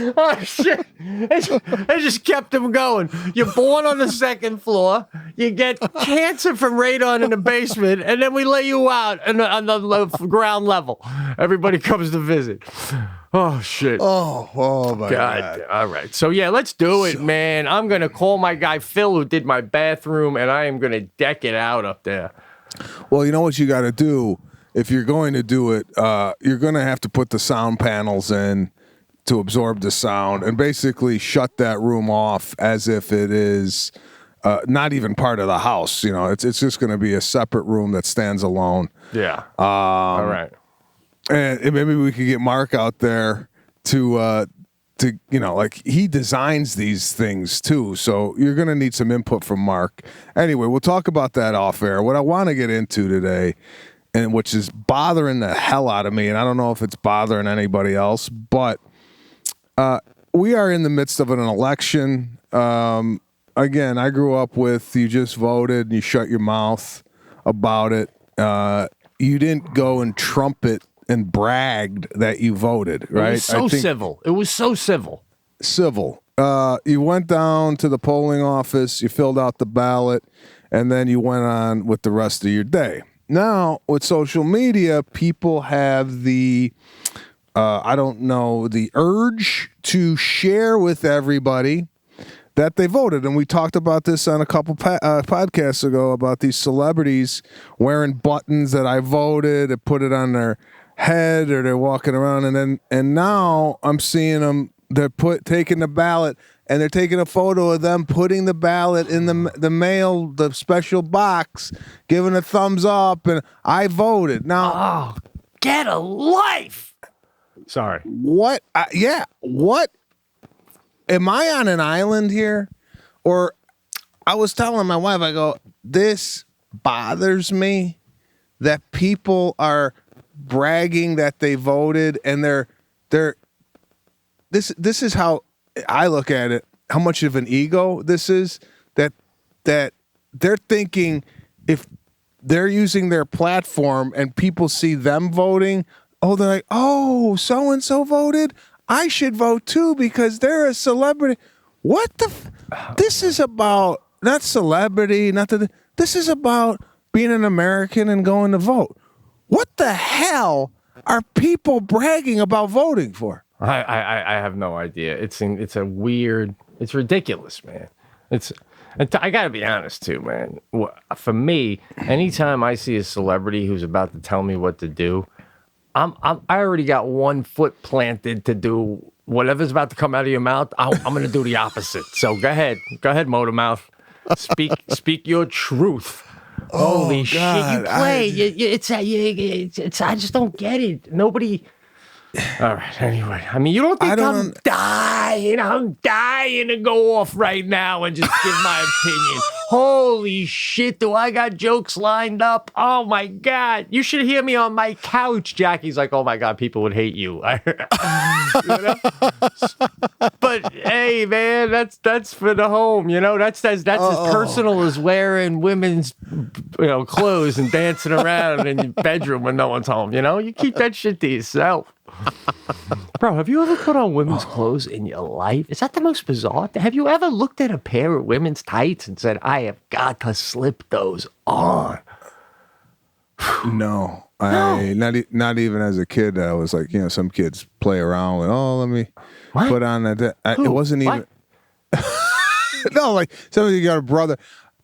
Speaker 2: Oh, shit. They just kept them going. You're born on the second floor. You get cancer from radon in the basement, and then we lay you out on the ground level. Everybody comes to visit. Oh, shit.
Speaker 3: Oh my God.
Speaker 2: All right. So, yeah, let's do it, man. I'm going to call my guy Phil, who did my bathroom, and I am going to deck it out up there.
Speaker 3: Well, you know what you got to do? If you're going to do it, you're going to have to put the sound panels in to absorb the sound and basically shut that room off as if it is not even part of the house. You know, it's just going to be a separate room that stands alone.
Speaker 2: Yeah. All right.
Speaker 3: And maybe we could get Mark out there to like he designs these things too. So you're going to need some input from Mark. Anyway, we'll talk about that off air. What I want to get into today, and which is bothering the hell out of me, and I don't know if it's bothering anybody else, but we are in the midst of an election. Again, I grew up with you just voted and you shut your mouth about it. You didn't go and trumpet and bragged that you voted, right?
Speaker 2: It was civil. It was so civil.
Speaker 3: Civil. You went down to the polling office, you filled out the ballot, and then you went on with the rest of your day. Now, with social media, people have the the urge to share with everybody that they voted. And we talked about this on a couple podcasts ago about these celebrities wearing buttons that I voted and put it on their head, or they're walking around. And now I'm seeing them, they're taking the ballot and they're taking a photo of them putting the ballot in the mail, the special box, giving a thumbs up, and I voted. Now,
Speaker 2: Get a life. Sorry.
Speaker 3: What? What? Am I on an island here? Or I was telling my wife, I go, this bothers me that people are bragging that they voted, and this is how I look at it, how much of an ego this is, that they're thinking if they're using their platform and people see them voting, they're like, oh, so-and-so voted, I should vote too because they're a celebrity. What the? This is about not celebrity, this is about being an American and going to vote. What the hell are people bragging about voting for?
Speaker 2: I have no idea. It's ridiculous, man. I gotta be honest too, man. For me, anytime I see a celebrity who's about to tell me what to do, I already got 1 foot planted to do whatever's about to come out of your mouth. I'm gonna do the opposite. So go ahead, Motor Mouth. Speak your truth. Holy shit, you play. I just don't get it. Nobody. All right, anyway. I mean, you don't think I'm dying to go off right now and just give my opinion. Holy shit, do I got jokes lined up? Oh my God. You should hear me on my couch. Jackie's like, oh my God, people would hate you. You know? But hey, man, that's for the home. You know, that's as personal as wearing women's clothes and dancing around in your bedroom when no one's home. You know, you keep that shit to yourself. Bro, have you ever put on women's clothes in your life? Is that the most bizarre thing? Have you ever looked at a pair of women's tights and said, I have got to slip those on?
Speaker 3: No. Not even as a kid. I was like, some kids play around with, let me put on that. It wasn't even. No, like somebody got a brother.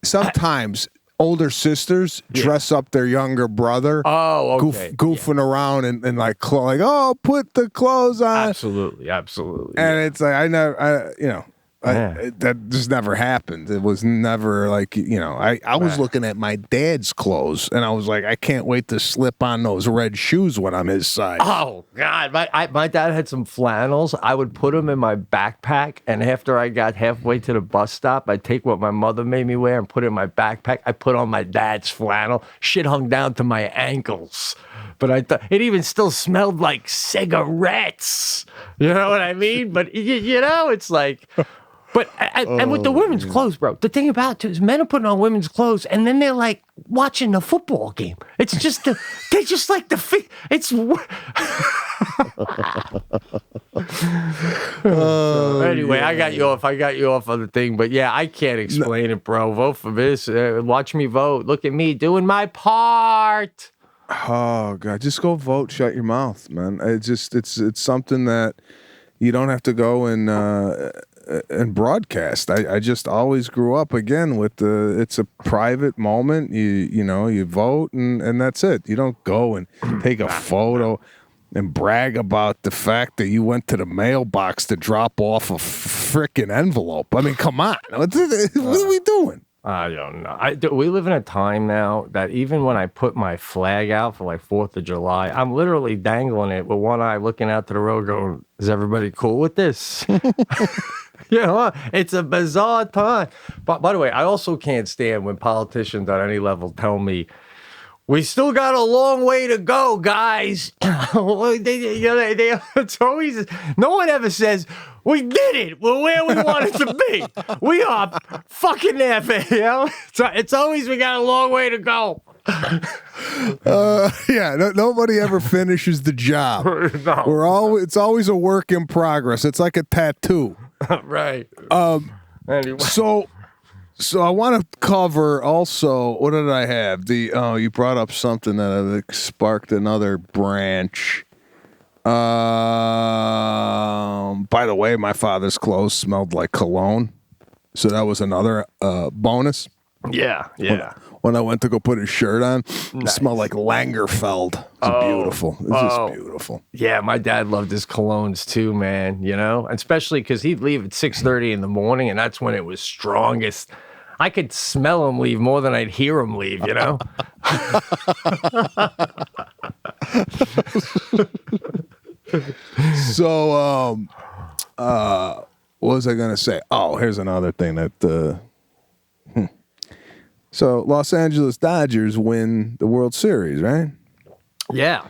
Speaker 3: Sometimes older sisters dress up their younger brother.
Speaker 2: Oh, okay.
Speaker 3: Goofing around and like, put the clothes on.
Speaker 2: Absolutely.
Speaker 3: And it's like, that just never happened. It was never like, I was looking at my dad's clothes and I was like, I can't wait to slip on those red shoes when I'm his size.
Speaker 2: Oh, God. My dad had some flannels. I would put them in my backpack. And after I got halfway to the bus stop, I'd take what my mother made me wear and put it in my backpack. I put on my dad's flannel. Shit hung down to my ankles. But I thought it even still smelled like cigarettes. You know what I mean? But, it's like... But and with the women's clothes, bro, the thing about it too is men are putting on women's clothes and then they're like watching the football game. It's just they just like it's. Anyway, I got you off on the thing, but yeah, I can't explain it, bro. Vote for this. Watch me vote. Look at me doing my part.
Speaker 3: Oh God, just go vote. Shut your mouth, man. It's something that you don't have to go and broadcast. I just always grew up again with it's a private moment. You vote and that's it. You don't go and take a photo and brag about the fact that you went to the mailbox to drop off a frickin' envelope. I mean, come on. What are we doing?
Speaker 2: I don't know. We live in a time now that even when I put my flag out for like 4th of July, I'm literally dangling it with one eye looking out to the road going, is everybody cool with this? It's a bizarre time. But by the way, I also can't stand when politicians at any level tell me, we still got a long way to go, guys. It's always, no one ever says, we did it. We're where we wanted to be. We are fucking there, it's always, we got a long way to go.
Speaker 3: Nobody ever finishes the job.
Speaker 2: No.
Speaker 3: It's always a work in progress. It's like a tattoo.
Speaker 2: Right.
Speaker 3: Anyway. So I want to cover also, what did I have? You brought up something that sparked another branch. By the way, my father's clothes smelled like cologne. So that was another bonus.
Speaker 2: Yeah.
Speaker 3: When I went to go put his shirt on, it smelled like Langerfeld. It's beautiful. It's just beautiful.
Speaker 2: Yeah, my dad loved his colognes too, man, especially because he'd leave at 6:30 in the morning, and that's when it was strongest. I could smell him leave more than I'd hear him leave,
Speaker 3: So, what was I going to say? Oh, here's another thing that... So, Los Angeles Dodgers win the World Series, right?
Speaker 2: Yeah.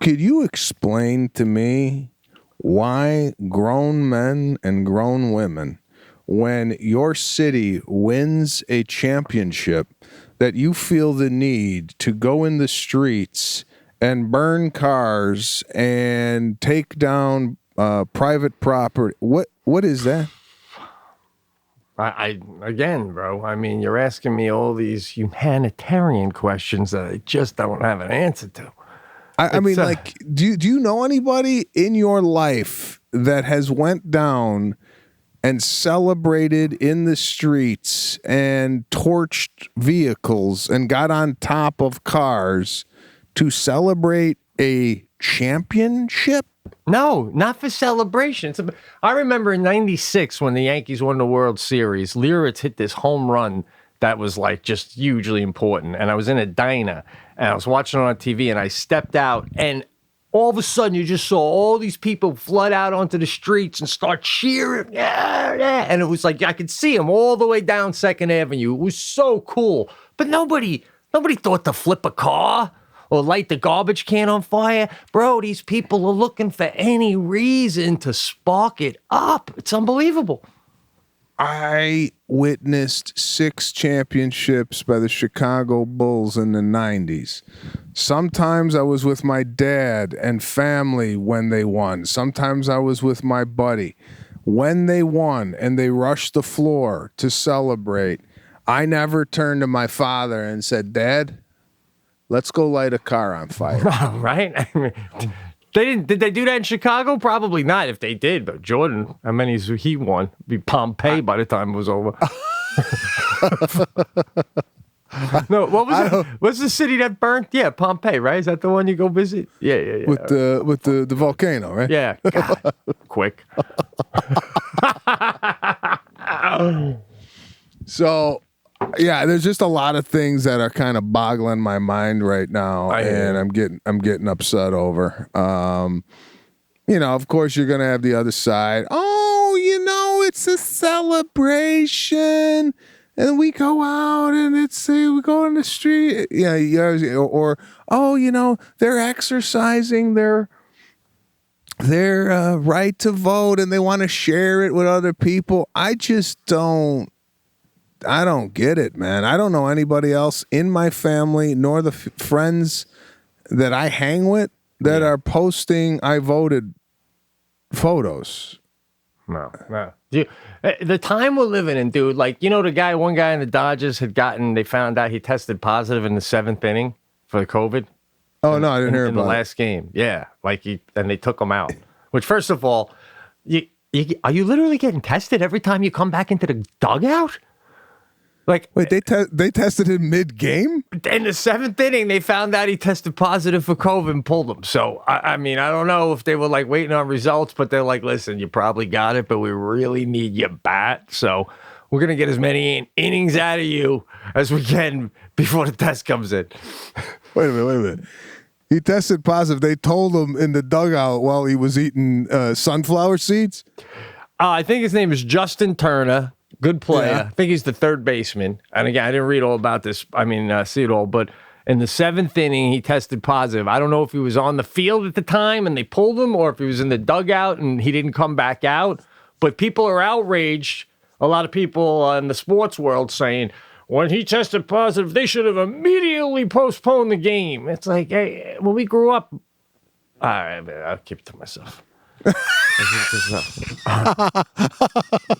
Speaker 3: Could you explain to me why grown men and grown women, when your city wins a championship, that you feel the need to go in the streets and burn cars and take down private property? What is that?
Speaker 2: Again, bro, I mean, you're asking me all these humanitarian questions that I just don't have an answer to.
Speaker 3: I mean, like, do you know anybody in your life that has went down and celebrated in the streets and torched vehicles and got on top of cars to celebrate a championship?
Speaker 2: No, not for celebrations. I remember in '96 when the Yankees won the World Series, Liritz hit this home run that was like just hugely important. And I was in a diner and I was watching it on TV and I stepped out and all of a sudden you just saw all these people flood out onto the streets and start cheering. Yeah, yeah. And it was like, I could see them all the way down 2nd Avenue. It was so cool. But nobody thought to flip a car or light the garbage can on fire. Bro, these people are looking for any reason to spark it up. It's unbelievable.
Speaker 3: I witnessed 6 championships by the Chicago Bulls in the 90s. Sometimes I was with my dad and family when they won. Sometimes I was with my buddy. When they won and they rushed the floor to celebrate, I never turned to my father and said, Dad, let's go light a car on fire.
Speaker 2: Right? I mean, did they do that in Chicago? Probably not. If they did, but Jordan, how many he won? Be Pompeii by the time it was over. No, what was it? What's the city that burnt? Yeah, Pompeii, right? Is that the one you go visit? Yeah.
Speaker 3: With the volcano, right?
Speaker 2: Yeah, God, quick.
Speaker 3: So, yeah, there's just a lot of things that are kind of boggling my mind right now, and I'm getting upset over. Of course, you're gonna have the other side. Oh, it's a celebration, and we go out and we go in the street. Yeah, or they're exercising their right to vote, and they want to share it with other people. I don't get it, man. I don't know anybody else in my family nor the friends that I hang with that are posting I voted photos.
Speaker 2: No. The time we're living in, dude, like, one guy in the Dodgers they found out he tested positive in the 7th inning for the COVID.
Speaker 3: Oh, no, I didn't hear about it.
Speaker 2: In the last game. Yeah. And they took him out. Which, first of all, are you literally getting tested every time you come back into the dugout? Like,
Speaker 3: wait, they tested him mid-game?
Speaker 2: In the 7th inning, they found out he tested positive for COVID and pulled him. So, I don't know if they were, waiting on results, but they're like, listen, you probably got it, but we really need your bat. So, we're going to get as many innings out of you as we can before the test comes in.
Speaker 3: Wait a minute. He tested positive. They told him in the dugout while he was eating sunflower seeds?
Speaker 2: I think his name is Justin Turner. Good player. Yeah. I think he's the third baseman. And again, I didn't read all about this. See it all. But in the 7th inning, he tested positive. I don't know if he was on the field at the time and they pulled him, or if he was in the dugout and he didn't come back out. But people are outraged. A lot of people in the sports world saying, when he tested positive, they should have immediately postponed the game. It's like, hey, when we grew up, all right, man, I'll keep it to myself.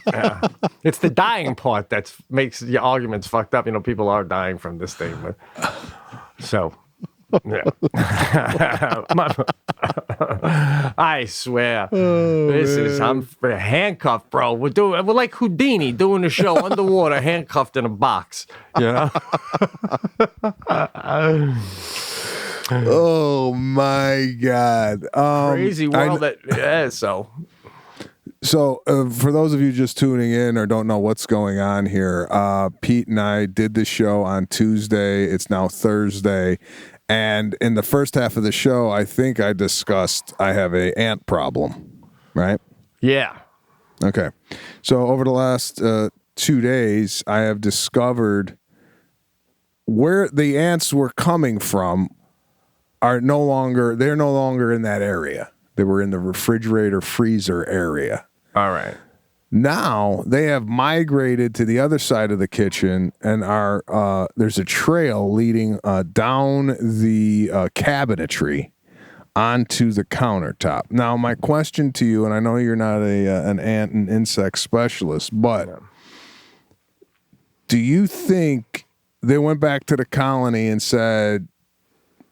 Speaker 2: Yeah. It's the dying part that makes the arguments fucked up. People are dying from this thing. But, so, yeah. I swear. I'm handcuffed, bro. We're like Houdini doing a show underwater, handcuffed in a box.
Speaker 3: Oh my God!
Speaker 2: Crazy world.
Speaker 3: So, for those of you just tuning in or don't know what's going on here, Pete and I did the show on Tuesday. It's now Thursday, and in the first half of the show, I think I discussed I have an ant problem, right?
Speaker 2: Yeah.
Speaker 3: Okay. So over the last 2 days, I have discovered where the ants were coming from. They're no longer in that area. They were in the refrigerator freezer area.
Speaker 2: All right.
Speaker 3: Now they have migrated to the other side of the kitchen and there's a trail leading down the cabinetry onto the countertop. Now my question to you, and I know you're not an ant and insect specialist, but do you think they went back to the colony and said,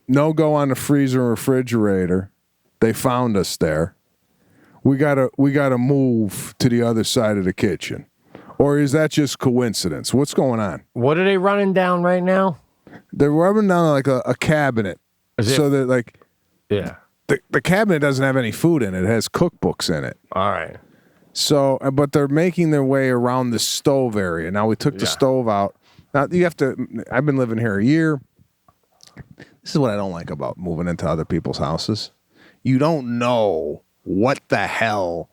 Speaker 3: no go on the freezer and refrigerator? They found us there. We gotta move to the other side of the kitchen. Or is that just coincidence? What's going on?
Speaker 2: What are they running down right now?
Speaker 3: They're running down like a cabinet. So that the cabinet doesn't have any food in it. It has cookbooks in it.
Speaker 2: All right.
Speaker 3: So, but they're making their way around the stove area. Now we took the stove out. Now I've been living here a year. This is what I don't like about moving into other people's houses. You don't know what the hell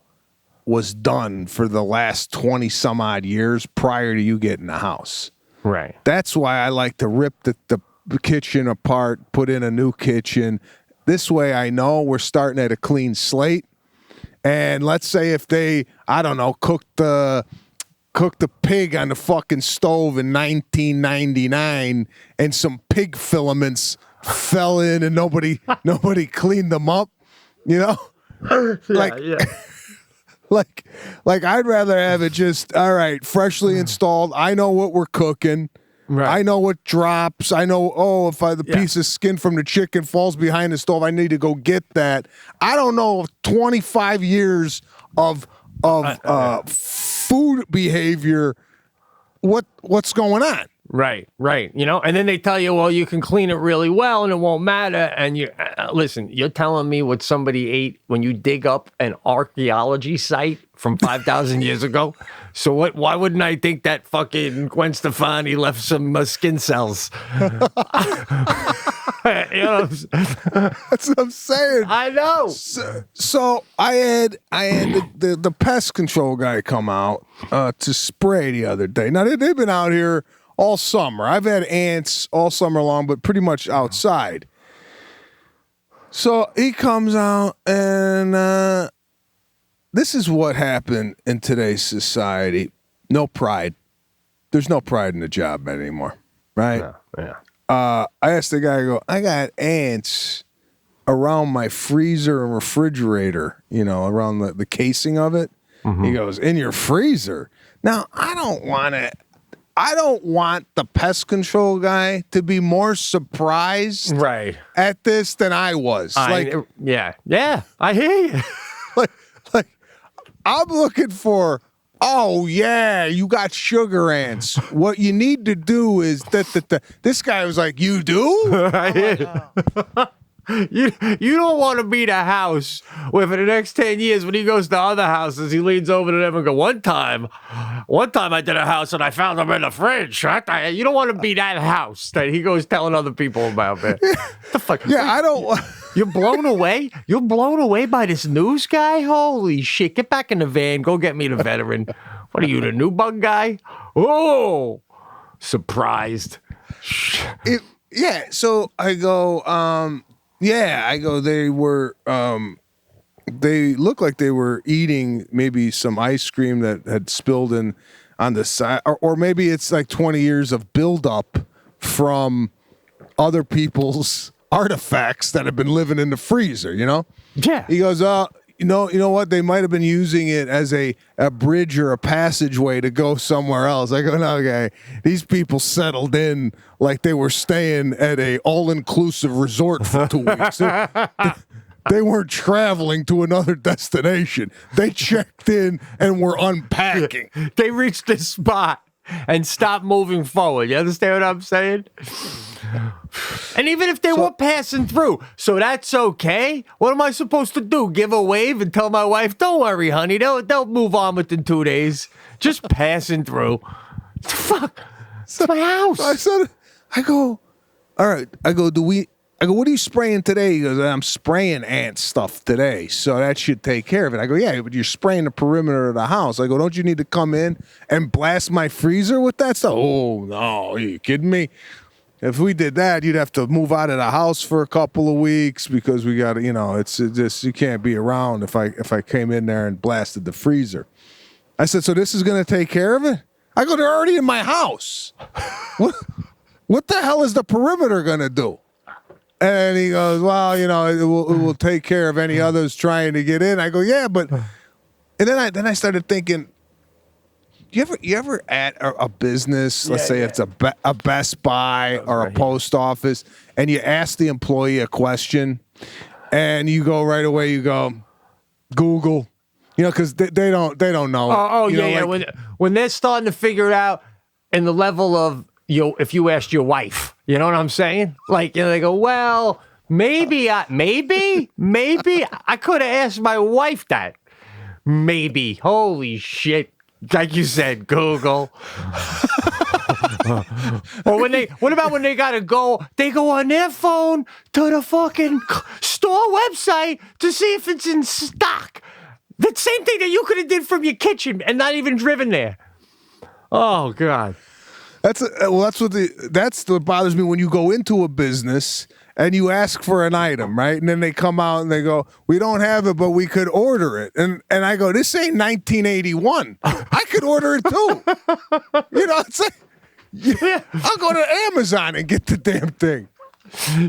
Speaker 3: was done for the last 20 some odd years prior to you getting the house.
Speaker 2: Right.
Speaker 3: That's why I like to rip the kitchen apart, put in a new kitchen. This way I know we're starting at a clean slate. And let's say if they, I don't know, cooked the pig on the fucking stove in 1999 and some pig filaments fell in and nobody cleaned them up, like I'd rather have it just all right, freshly installed. I know what we're cooking. Right. I know what drops. I know, if the piece of skin from the chicken falls behind the stove, I need to go get that. I don't know 25 years of food behavior. What's going on?
Speaker 2: Right. You know, and then they tell you, well, you can clean it really well and it won't matter. And you listen, you're telling me what somebody ate when you dig up an archaeology site from 5,000 years ago. So what? Why wouldn't I think that fucking Gwen Stefani left some skin cells? You know,
Speaker 3: That's what I'm saying.
Speaker 2: I know.
Speaker 3: So I had the pest control guy come out to spray the other day. Now they've been out here all summer. I've had ants all summer long, but pretty much outside. So he comes out, and this is what happened in today's society. No pride. There's no pride in the job anymore, right?
Speaker 2: Yeah.
Speaker 3: I asked the guy, I got ants around my freezer and refrigerator, you know, around the casing of it. Mm-hmm. He goes, in your freezer? Now, I don't want the pest control guy to be more surprised at this than I was.
Speaker 2: Yeah, I hear you.
Speaker 3: like I'm looking for, oh yeah, you got sugar ants. What you need to do is that. This guy was like, you do?
Speaker 2: I hear you. You don't want to be the house where for the next 10 years when he goes to other houses, he leans over to them and go, one time I did a house and I found them in the fridge. You don't want to be that house that he goes telling other people about, man. The fuck?
Speaker 3: Yeah, I don't...
Speaker 2: You're blown away? You're blown away by this news guy? Holy shit. Get back in the van. Go get me the veteran. What are you, the new bug guy? Oh, surprised.
Speaker 3: So I go, they were, they looked like they were eating maybe some ice cream that had spilled in on the side, or maybe it's like 20 years of buildup from other people's artifacts that have been living in the freezer, you know?
Speaker 2: Yeah.
Speaker 3: He goes, you know what? They might have been using it as a bridge or a passageway to go somewhere else. I go, no, okay. These people settled in like they were staying at a all-inclusive resort for 2 weeks. They weren't traveling to another destination. They checked in and were unpacking.
Speaker 2: They reached this spot and stopped moving forward. You understand what I'm saying? And even if they were passing through, so that's okay. What am I supposed to do? Give a wave and tell my wife, don't worry, honey, they'll move on within 2 days. Just passing through. Fuck. It's my house.
Speaker 3: I go, all right. I go, what are you spraying today? He goes, I'm spraying ant stuff today, so that should take care of it. I go, yeah, but you're spraying the perimeter of the house. I go, don't you need to come in and blast my freezer with that stuff? Oh, no, are you kidding me? If we did that, you'd have to move out of the house for a couple of weeks because we got to, you know, it's just, you can't be around if I came in there and blasted the freezer. I said, so this is going to take care of it? I go, they're already in my house. What the hell is the perimeter going to do? And he goes, well, you know, it will take care of any others trying to get in. I go, yeah, but, and then I started thinking, you ever at a business, let's say it's a Best Buy or a post office, and you ask the employee a question, and you go right away, you go, Google, you know, because they don't know.
Speaker 2: When they're starting to figure it out in the level of, if you asked your wife, you know what I'm saying? Like, you know, they go, well, maybe I could have asked my wife that. Maybe. Holy shit. Like you said, Google. Or what about when they gotta go? They go on their phone to the fucking store website to see if it's in stock. The same thing that you could have did from your kitchen and not even driven there. Oh God.
Speaker 3: That's what bothers me when you go into a business and you ask for an item, right? And then they come out and they go, we don't have it, but we could order it. And I go, this ain't 1981. I could order it too. You know, it's like, I'll go to Amazon and get the damn thing.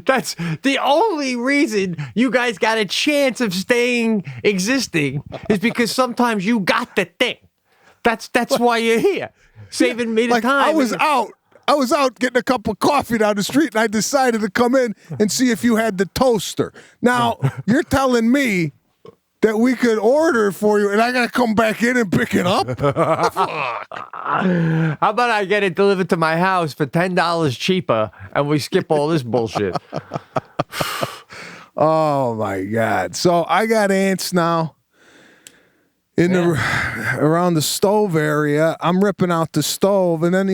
Speaker 2: That's the only reason you guys got a chance of existing is because sometimes you got the thing. That's why you're here. Saving me the time.
Speaker 3: I was out getting a cup of coffee down the street, and I decided to come in and see if you had the toaster. Now, you're telling me that we could order for you, and I gotta come back in and pick it up?
Speaker 2: How about I get it delivered to my house for $10 cheaper, and we skip all this bullshit?
Speaker 3: Oh my God! So I got ants now. Around the stove area, I'm ripping out the stove, and then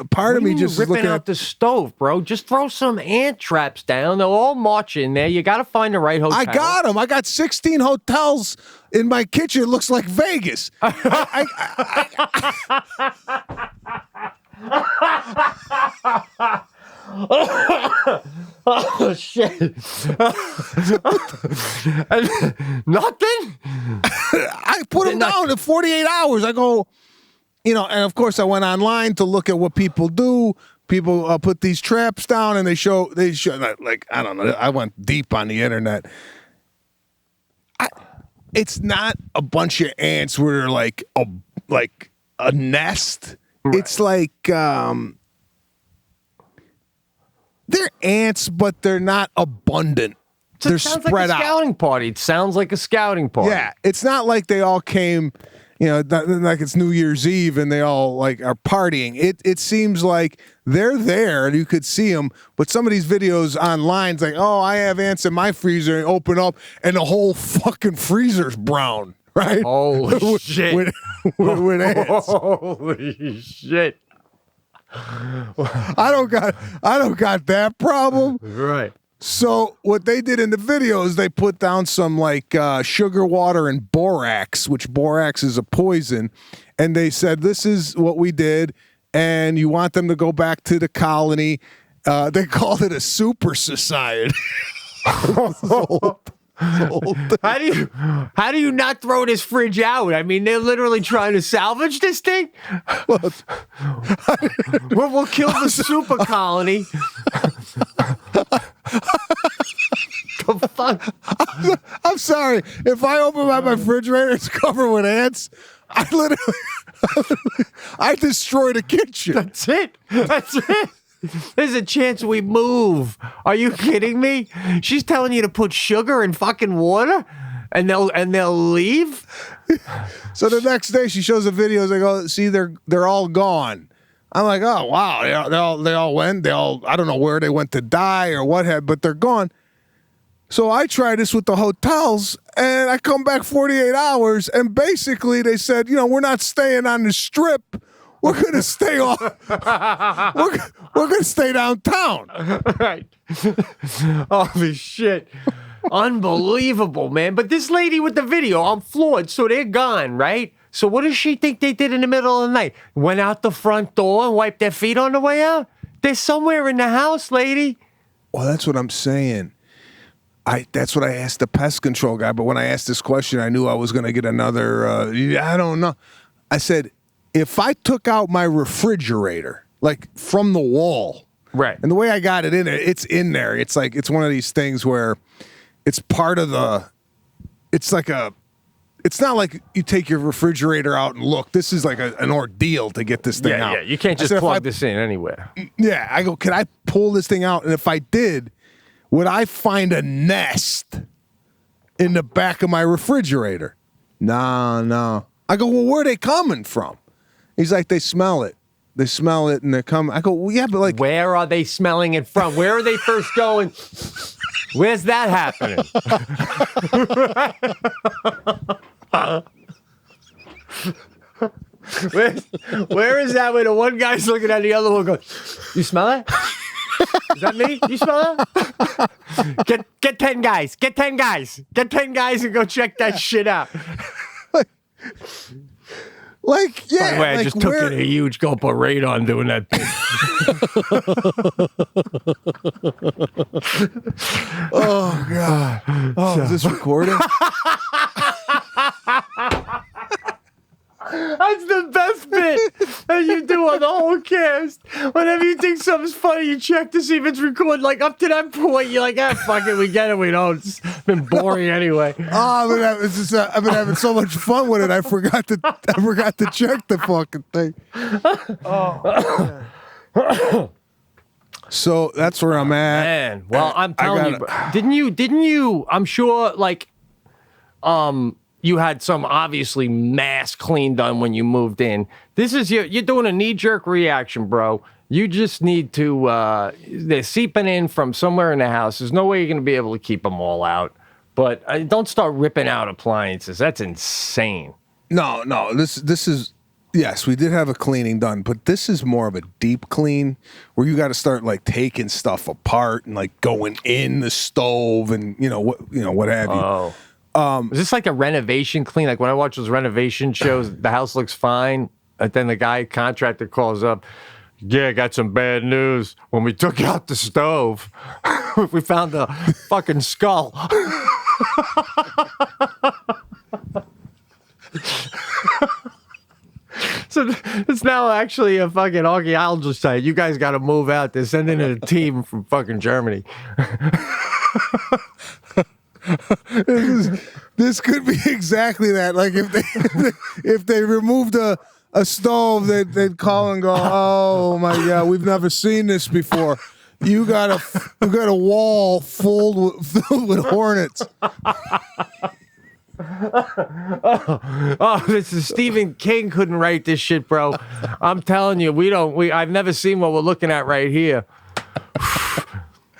Speaker 3: part of me just is
Speaker 2: ripping out the stove, bro. Just throw some ant traps down. They'll all march in there. You got to find the right hotel.
Speaker 3: I got them. I got 16 hotels in my kitchen. It looks like Vegas.
Speaker 2: Oh shit! Nothing.
Speaker 3: I put them down in 48 hours. I go, and of course I went online to look at what people do. People put these traps down, and they show like, I don't know. I went deep on the internet. It's not a bunch of ants where they're like a nest. Right. It's like they're ants, but they're not abundant. They're spread out.
Speaker 2: Scouting party. It sounds like a scouting party.
Speaker 3: Yeah, it's not like they all came, like it's New Year's Eve and they all like are partying. It seems like they're there and you could see them, but some of these videos online, it's like, oh, I have ants in my freezer, and open up and the whole fucking freezer's brown, right?
Speaker 2: Holy shit!
Speaker 3: With ants.
Speaker 2: Holy shit!
Speaker 3: I don't got that problem.
Speaker 2: Right.
Speaker 3: So what they did in the video is they put down some like sugar water and borax, which borax is a poison, and they said this is what we did, and you want them to go back to the colony. They called it a super society.
Speaker 2: How do you not throw this fridge out? I mean, they're literally trying to salvage this thing. We'll kill the super colony. The fuck?
Speaker 3: I'm sorry. If I open my refrigerator, it's covered with ants. I destroy the kitchen.
Speaker 2: That's it. There's a chance we move. Are you kidding me? She's telling you to put sugar in fucking water, and they'll leave.
Speaker 3: So the next day, she shows the videos. I go, see, they're all gone. I'm like, oh wow, they all went. I don't know where they went to die or what had, but they're gone. So I tried this with the hotels, and I come back 48 hours, and basically they said, we're not staying on the strip. We're gonna stay off. We're gonna stay downtown.
Speaker 2: Right. Holy shit. Unbelievable, man. But this lady with the video, I'm floored. So they're gone, right? So what does she think they did in the middle of the night? Went out the front door and wiped their feet on the way out? They're somewhere in the house, lady.
Speaker 3: Well, that's what I'm saying. That's what I asked the pest control guy. But when I asked this question, I knew I was going to get another, I don't know. I said, if I took out my refrigerator, like from the wall,
Speaker 2: right,
Speaker 3: and the way I got it in there, it's in there. It's like, it's one of these things where it's part of it's not like you take your refrigerator out and look. This is like an ordeal to get this thing out.
Speaker 2: Yeah, you can't just plug this in anywhere.
Speaker 3: Yeah, I go, can I pull this thing out? And if I did, would I find a nest in the back of my refrigerator? No. I go, well, where are they coming from? He's like, they smell it. They smell it and they're coming. I go, well, yeah, but like,
Speaker 2: where are they smelling it from? Where are they first going? Where's that happening? Where is that when the one guy's looking at the other one going, you smell it? Is that me? You smell it? Get 10 guys. Get 10 guys. Get 10 guys and go check that shit out.
Speaker 3: Like, yeah.
Speaker 2: By the way, I
Speaker 3: like,
Speaker 2: just took in a huge gulp of radon doing that thing.
Speaker 3: Oh, God. Oh, is this recording?
Speaker 2: That's the best bit that you do on the whole cast. Whenever you think something's funny, you check to see if it's recorded. Like, up to that point, you're like, fuck it, we get it, we don't. It's been boring anyway.
Speaker 3: Oh, I've been having so much fun with it, I forgot to check the fucking thing. Oh. So that's where I'm at.
Speaker 2: Man, well, I'm telling you, didn't you, I'm sure, like, you had some obviously mass clean done when you moved in. This is you're doing a knee-jerk reaction, bro. You just need to, they're seeping in from somewhere in the house. There's no way you're going to be able to keep them all out. But don't start ripping out appliances. That's insane.
Speaker 3: No. This is, yes, we did have a cleaning done, but this is more of a deep clean where you got to start like taking stuff apart and like going in the stove and what have you.
Speaker 2: Oh. Is this like a renovation clean? Like when I watch those renovation shows, the house looks fine, and then the contractor calls up. Yeah, got some bad news. When we took out the stove, we found a fucking skull. So it's now actually a fucking archaeologist site. You guys got to move out. They're sending in a team from fucking Germany.
Speaker 3: This could be exactly that. Like if they removed a stove, they'd call and go, "Oh my God, we've never seen this before. You got a wall filled with hornets."
Speaker 2: This is Stephen King couldn't write this shit, bro. I'm telling you, I've never seen what we're looking at right here.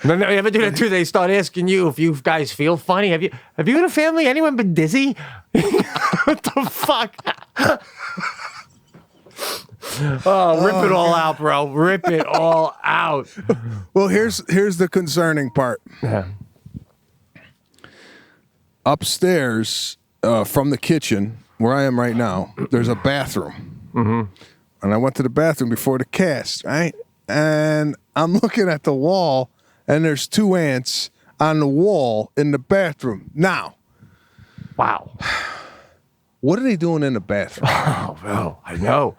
Speaker 2: No, you ever do that too? They start asking you if you guys feel funny. Have you in a family? Anyone been dizzy? What the fuck? Oh, rip it all out, bro. Rip it all out.
Speaker 3: Well, here's the concerning part.
Speaker 2: Yeah.
Speaker 3: Upstairs, from the kitchen where I am right now, there's a bathroom.
Speaker 2: Mm-hmm.
Speaker 3: And I went to the bathroom before the cast, right? And I'm looking at the wall, and there's 2 ants on the wall in the bathroom. Now,
Speaker 2: wow.
Speaker 3: What are they doing in the bathroom?
Speaker 2: Oh, well, I know.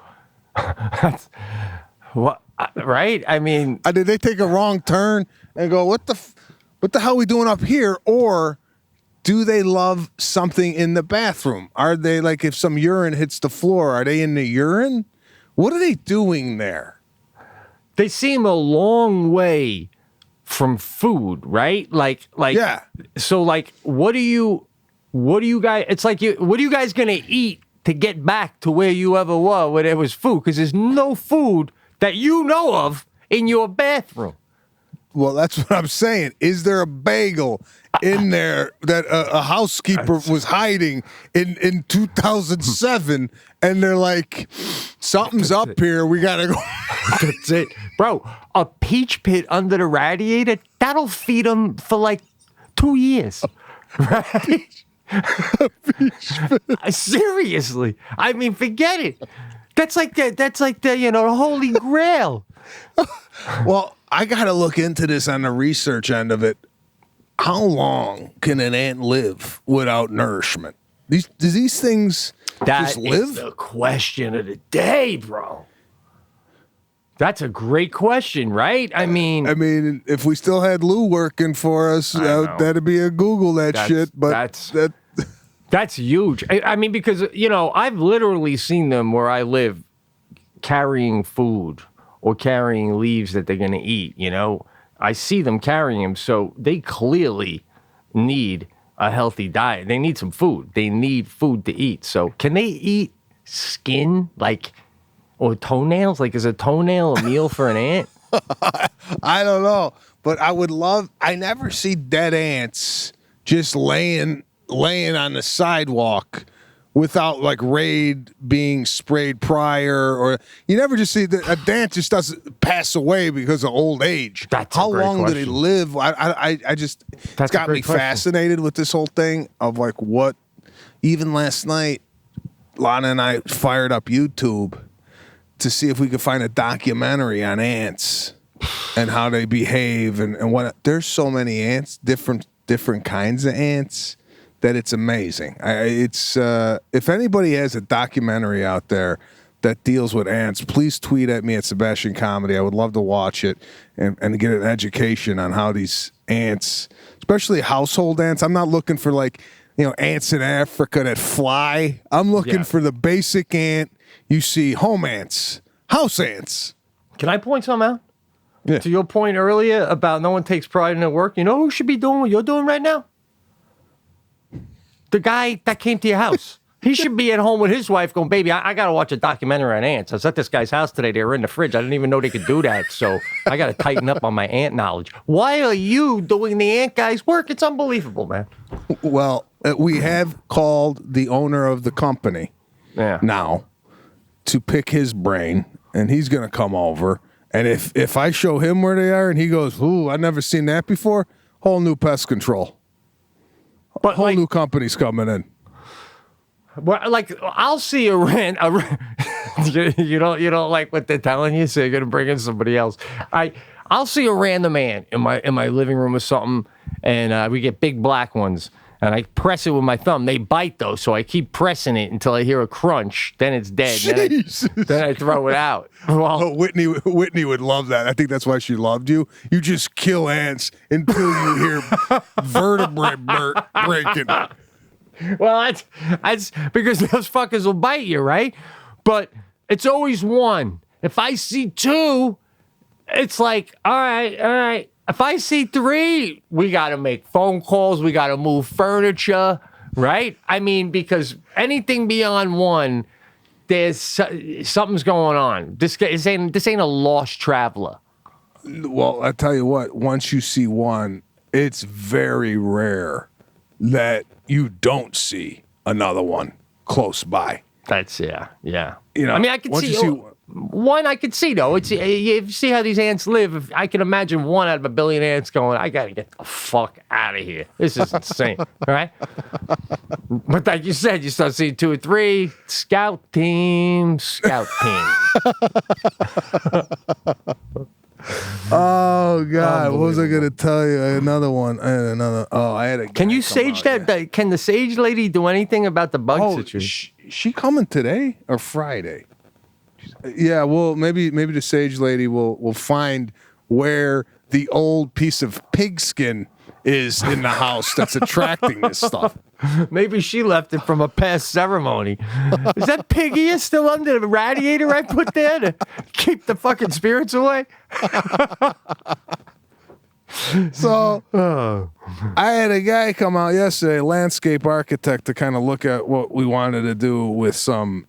Speaker 2: What? Right? I mean,
Speaker 3: did they take a wrong turn and go, what the hell are we doing up here? Or do they love something in the bathroom? Are they like, if some urine hits the floor, are they in the urine? What are they doing there?
Speaker 2: They seem a long way from food, right? Like,
Speaker 3: yeah.
Speaker 2: So, like, what do you guys? It's like, what are you guys gonna eat to get back to where you ever were, where there was food? Because there's no food that you know of in your bathroom.
Speaker 3: Well, that's what I'm saying. Is there a bagel in there that a housekeeper was hiding in 2007? And they're like, something's up here. We got to go.
Speaker 2: That's it. Bro, a peach pit under the radiator, that'll feed them for like 2 years. Right? Seriously. I mean, forget it. That's like the Holy Grail.
Speaker 3: Well, I got to look into this on the research end of it. How long can an ant live without nourishment? Do these things just live?
Speaker 2: That's the question of the day, bro. That's a great question, right? I mean,
Speaker 3: if we still had Lou working for us, that'd be a Google shit. But
Speaker 2: that's huge. I mean, because I've literally seen them where I live carrying food or carrying leaves that they're going to eat. I see them carrying them, so they clearly need a healthy diet. They need some food. They need food to eat. So can they eat skin, or toenails? Like, is a toenail a meal for an ant?
Speaker 3: I don't know, but I never see dead ants just laying on the sidewalk without Raid being sprayed prior, or you never just see that a ant just doesn't pass away because of old age. How long do they live? It's got me fascinated with this whole thing of what. Even last night, Lana and I fired up YouTube to see if we could find a documentary on ants and how they behave and what. There's so many ants, different kinds of ants, that it's amazing. If anybody has a documentary out there that deals with ants, please tweet at me at Sebastian Comedy. I would love to watch it and get an education on how these ants, especially household ants. I'm not looking for ants in Africa that fly. I'm looking for the basic ant. You see home ants, house ants.
Speaker 2: Can I point something out?
Speaker 3: Yeah.
Speaker 2: To your point earlier about no one takes pride in their work, you know who should be doing what you're doing right now? The guy that came to your house. He should be at home with his wife going, baby, I got to watch a documentary on ants. I was at this guy's house today. They were in the fridge. I didn't even know they could do that. So I got to tighten up on my ant knowledge. Why are you doing the ant guy's work? It's unbelievable, man.
Speaker 3: Well, we have called the owner of the company now to pick his brain, and he's going to come over. And if I show him where they are and he goes, ooh, I've never seen that before, whole new pest control. But whole new company's coming in.
Speaker 2: Well, like I'll see a rant. You don't like what they're telling you, so you're gonna bring in somebody else. I'll see a random ant in my living room or something, and we get big black ones, and I press it with my thumb. They bite though, so I keep pressing it until I hear a crunch. Then it's dead. Then I throw it out. Well,
Speaker 3: Whitney would love that. I think that's why she loved you. You just kill ants until you hear vertebrae breaking.
Speaker 2: Well, that's because those fuckers will bite you, right? But it's always one. If I see two, it's like, all right. If I see three, we got to make phone calls. We got to move furniture, right? I mean, because anything beyond one, there's something's going on. This ain't a lost traveler.
Speaker 3: Well, I tell you what, once you see one, it's very rare that you don't see another one close by.
Speaker 2: That's yeah.
Speaker 3: You know,
Speaker 2: I mean, I can see one. I could see though. It's you see how these ants live. I can imagine one out of a billion ants going, I gotta get the fuck out of here. This is insane, right? But like you said, you start seeing 2 or 3. Scout team.
Speaker 3: Oh God! What was I gonna tell you? Another one. I had another. Oh, I had a.
Speaker 2: Can you sage that? Yeah. Can the sage lady do anything about the bug situation?
Speaker 3: She coming today or Friday? Yeah. Well, maybe the sage lady will find where the old piece of pigskin is in the house that's attracting this stuff.
Speaker 2: Maybe she left it from a past ceremony. Is that piggy still under the radiator I put there to keep the fucking spirits away?
Speaker 3: So I had a guy come out yesterday, landscape architect, to kind of look at what we wanted to do with some,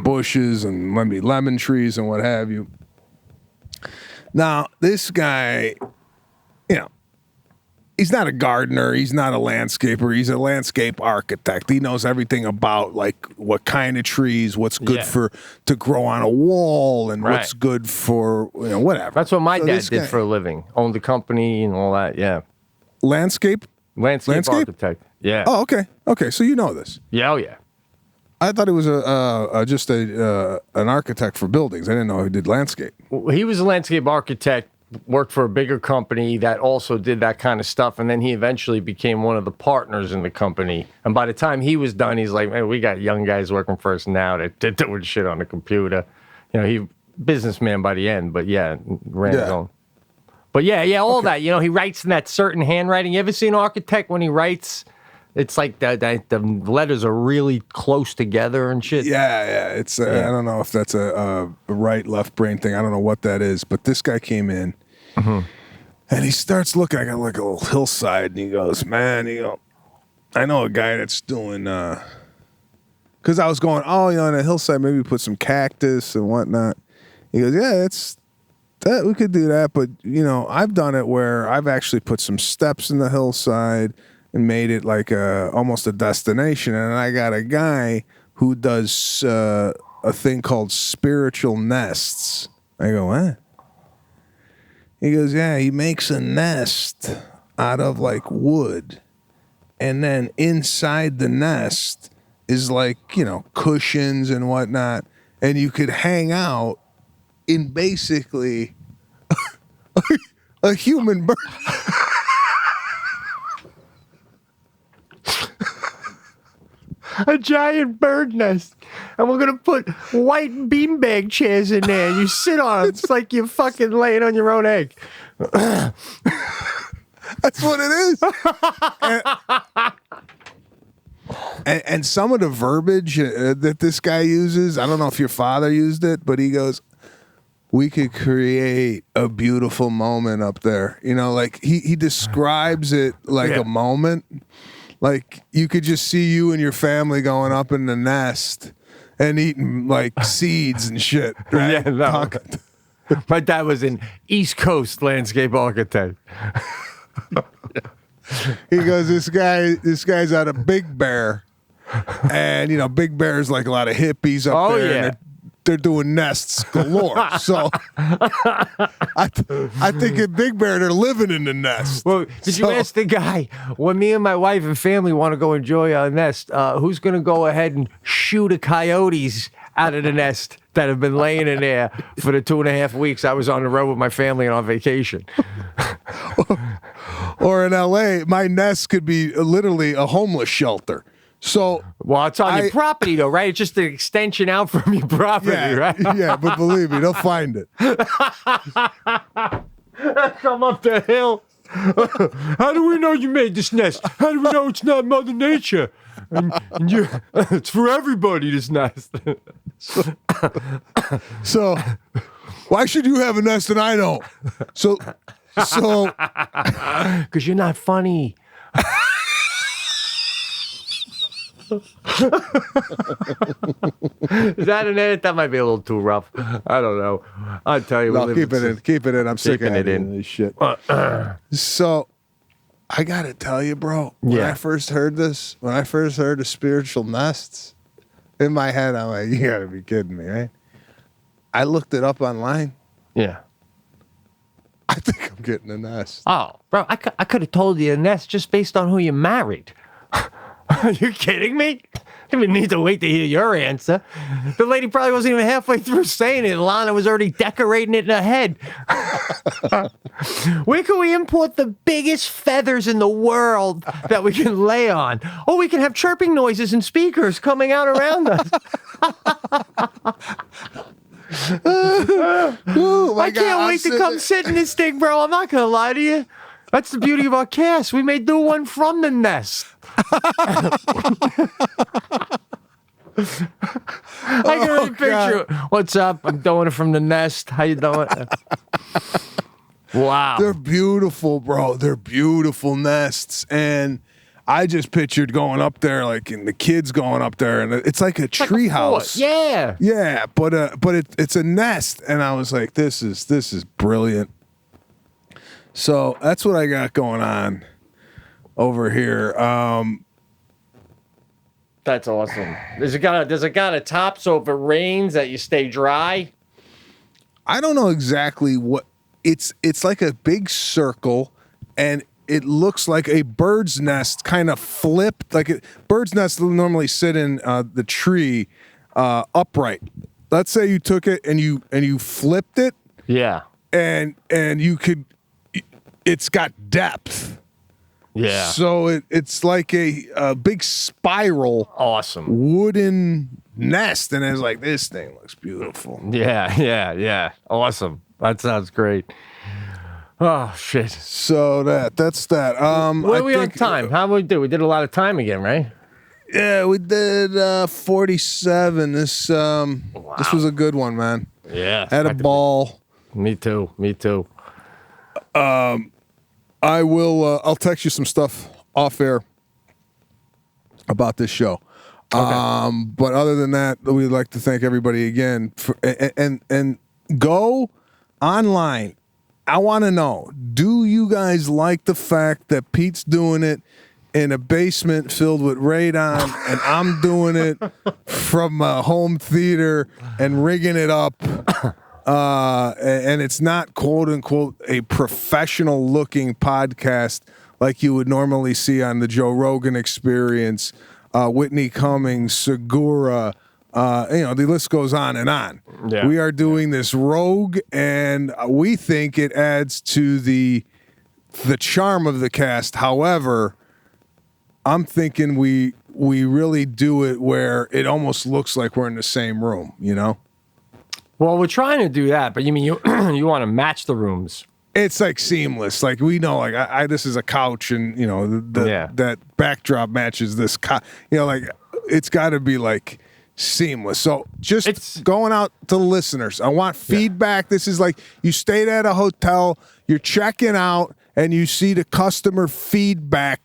Speaker 3: bushes and maybe lemon trees and what have you. Now, this guy, he's not a gardener. He's not a landscaper. He's a landscape architect. He knows everything about like what kind of trees, what's good to grow on a wall, and what's good for whatever.
Speaker 2: That's what my dad did for a living. Owned a company and all that. Yeah.
Speaker 3: Landscape
Speaker 2: architect. Yeah.
Speaker 3: Oh, okay. So you know this.
Speaker 2: Yeah. Oh, yeah.
Speaker 3: I thought he was just an architect for buildings. I didn't know he did landscape.
Speaker 2: He was a landscape architect. Worked for a bigger company that also did that kind of stuff, and then he eventually became one of the partners in the company. And by the time he was done, he's like, man, we got young guys working for us now that did doing shit on the computer. He businessman by the end, but ran his own. But all that. He writes in that certain handwriting. You ever see an architect when he writes? It's like the letters are really close together and shit.
Speaker 3: Yeah. It's I don't know if that's a right left brain thing. I don't know what that is. But this guy came in, and he starts looking. I got like a little hillside, and he goes, "Man, I know a guy that's doing." Because I was going, on a hillside, maybe put some cactus and whatnot. He goes, "Yeah, it's that we could do that, but I've done it where I've actually put some steps in the hillside." And made it like almost a destination. And I got a guy who does a thing called spiritual nests. I go, what? He goes, yeah, he makes a nest out of like wood. And then inside the nest is like, cushions and whatnot. And you could hang out in basically a human bird.
Speaker 2: A giant bird nest. And we're going to put white beanbag chairs in there. And you sit on them. It's like you're fucking laying on your own egg.
Speaker 3: That's what it is. And some of the verbiage that this guy uses, I don't know if your father used it, but he goes, we could create a beautiful moment up there. Like he describes it like a moment. Like you could just see you and your family going up in the nest and eating like seeds and shit. Right?
Speaker 2: Yeah, no. My dad was an East Coast landscape architect.
Speaker 3: He goes, this guy's out of Big Bear, and you know Big Bear's like a lot of hippies up there.
Speaker 2: Yeah.
Speaker 3: And they're doing nests galore. So I think in Big Bear they're living in the nest.
Speaker 2: Well, did you ask the guy, when me and my wife and family want to go enjoy our nest, who's going to go ahead and shoot the coyotes out of the nest that have been laying in there for the 2.5 weeks I was on the road with my family and on vacation?
Speaker 3: Or in LA, my nest could be literally a homeless shelter. So,
Speaker 2: well, it's on your property, though, right? It's just an extension out from your property, right?
Speaker 3: Yeah, but believe me, they'll find it.
Speaker 2: Come up the hill. How do we know you made this nest? How do we know it's not Mother Nature? And it's for everybody, this nest.
Speaker 3: So, why should you have a nest and I don't? So,
Speaker 2: because you're not funny. Is that an edit? That might be a little too rough. I don't know. I'll tell you.
Speaker 3: No, keep it in. I'm sick of
Speaker 2: it
Speaker 3: in this shit. So, I gotta tell you, bro. When I first heard this, when I first heard the spiritual nests, in my head, I'm like, you gotta be kidding me, right? I looked it up online.
Speaker 2: Yeah.
Speaker 3: I think I'm getting a nest.
Speaker 2: Oh, bro, I could have told you a nest just based on who you married. Are you kidding me? I didn't even need to wait to hear your answer. The lady probably wasn't even halfway through saying it. Lana was already decorating it in her head. Where can we import the biggest feathers in the world that we can lay on? Oh, we can have chirping noises and speakers coming out around us.
Speaker 3: Ooh,
Speaker 2: I can't wait to come sit in this thing, bro. I'm not going to lie to you. That's the beauty of our cast. We may do one from the nest. I can really picture it. What's up? I'm doing it from the nest. How you doing? Wow.
Speaker 3: They're beautiful, bro. They're beautiful nests. And I just pictured going up there, like, and the kids going up there, and it's like a tree house.
Speaker 2: Yeah.
Speaker 3: Yeah, but it's a nest. And I was like, this is brilliant. So that's what I got going on over here.
Speaker 2: That's awesome. Does it got a top so if it rains that you stay dry?
Speaker 3: I don't know exactly what it's like a big circle, and it looks like a bird's nest kind of flipped. Bird's nests normally sit in the tree upright. Let's say you took it and you flipped it.
Speaker 2: Yeah.
Speaker 3: And you could. It's got depth.
Speaker 2: Yeah.
Speaker 3: So it's like a big spiral.
Speaker 2: Awesome.
Speaker 3: Wooden nest. And it's like, this thing looks beautiful.
Speaker 2: Yeah. Awesome. That sounds great. Oh, shit.
Speaker 3: So that's that.
Speaker 2: Where are we on time? How did we do? We did a lot of time again, right?
Speaker 3: Yeah, we did 47. This was a good one, man.
Speaker 2: Yeah.
Speaker 3: Had a ball.
Speaker 2: Me too.
Speaker 3: I will. I'll text you some stuff off air about this show. Okay. But other than that, we'd like to thank everybody again and go online. I want to know: do you guys like the fact that Pete's doing it in a basement filled with radon, and I'm doing it from a home theater and rigging it up? And it's not quote unquote a professional looking podcast like you would normally see on the Joe Rogan Experience, Whitney Cummings, Segura, the list goes on and on. Yeah. We are doing this rogue, and we think it adds to the charm of the cast. However, I'm thinking we really do it where it almost looks like we're in the same room, you know?
Speaker 2: Well, we're trying to do that, but you mean you want to match the rooms?
Speaker 3: It's like seamless. Like we know, like I this is a couch, and that backdrop matches this. Like it's got to be like seamless. So just going out to the listeners, I want feedback. Yeah. This is like you stayed at a hotel, you're checking out, and you see the customer feedback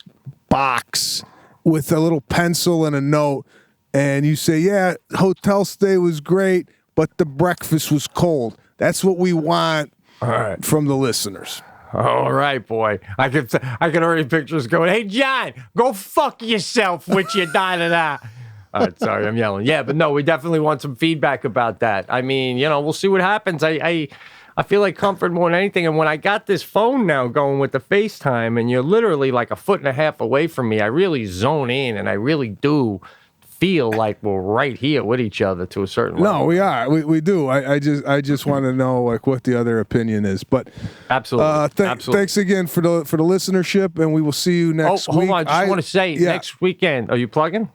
Speaker 3: box, with a little pencil and a note, and you say, yeah, hotel stay was great, but the breakfast was cold. That's what we want from the listeners.
Speaker 2: All right, boy. I can already picture us going, hey, John, go fuck yourself with your da-da-da. All right, sorry, I'm yelling. Yeah, but no, we definitely want some feedback about that. I mean, we'll see what happens. I feel like comfort more than anything. And when I got this phone now going with the FaceTime, and you're literally like a foot and a half away from me, I really zone in, and I really do feel like we're right here with each other to a certain level.
Speaker 3: No, we are. We do. I just want to know like what the other opinion is. But
Speaker 2: absolutely. Absolutely.
Speaker 3: Thanks again for the listenership, and we will see you next week.
Speaker 2: Hold on. I just want to say next weekend. Are you plugging?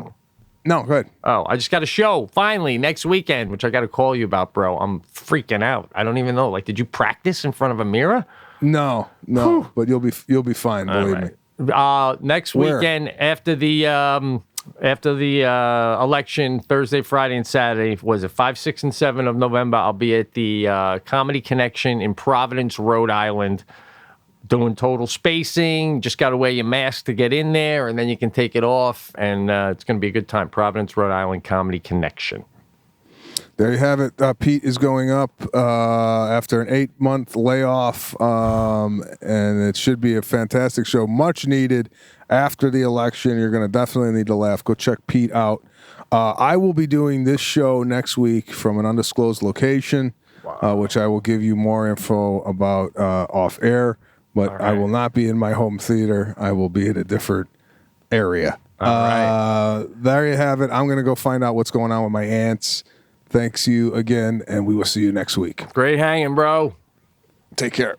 Speaker 3: No, go ahead.
Speaker 2: Oh, I just got a show finally next weekend, which I got to call you about, bro. I'm freaking out. I don't even know. Like, did you practice in front of a mirror?
Speaker 3: No. Whew. But you'll be fine. Believe me.
Speaker 2: Next weekend after the election, Thursday, Friday, and Saturday, was it 5, 6, and 7 of November? I'll be at the Comedy Connection in Providence, Rhode Island, doing total spacing. Just got to wear your mask to get in there, and then you can take it off, and it's going to be a good time. Providence, Rhode Island, Comedy Connection.
Speaker 3: There you have it. Pete is going up after an 8-month layoff, and it should be a fantastic show. Much needed after the election. You're going to definitely need to laugh. Go check Pete out. I will be doing this show next week from an undisclosed location, which I will give you more info about off air. But I will not be in my home theater. I will be in a different area.
Speaker 2: All right.
Speaker 3: There you have it. I'm going to go find out what's going on with my aunts. Thanks you again, and we will see you next week.
Speaker 2: Great hanging, bro.
Speaker 3: Take care.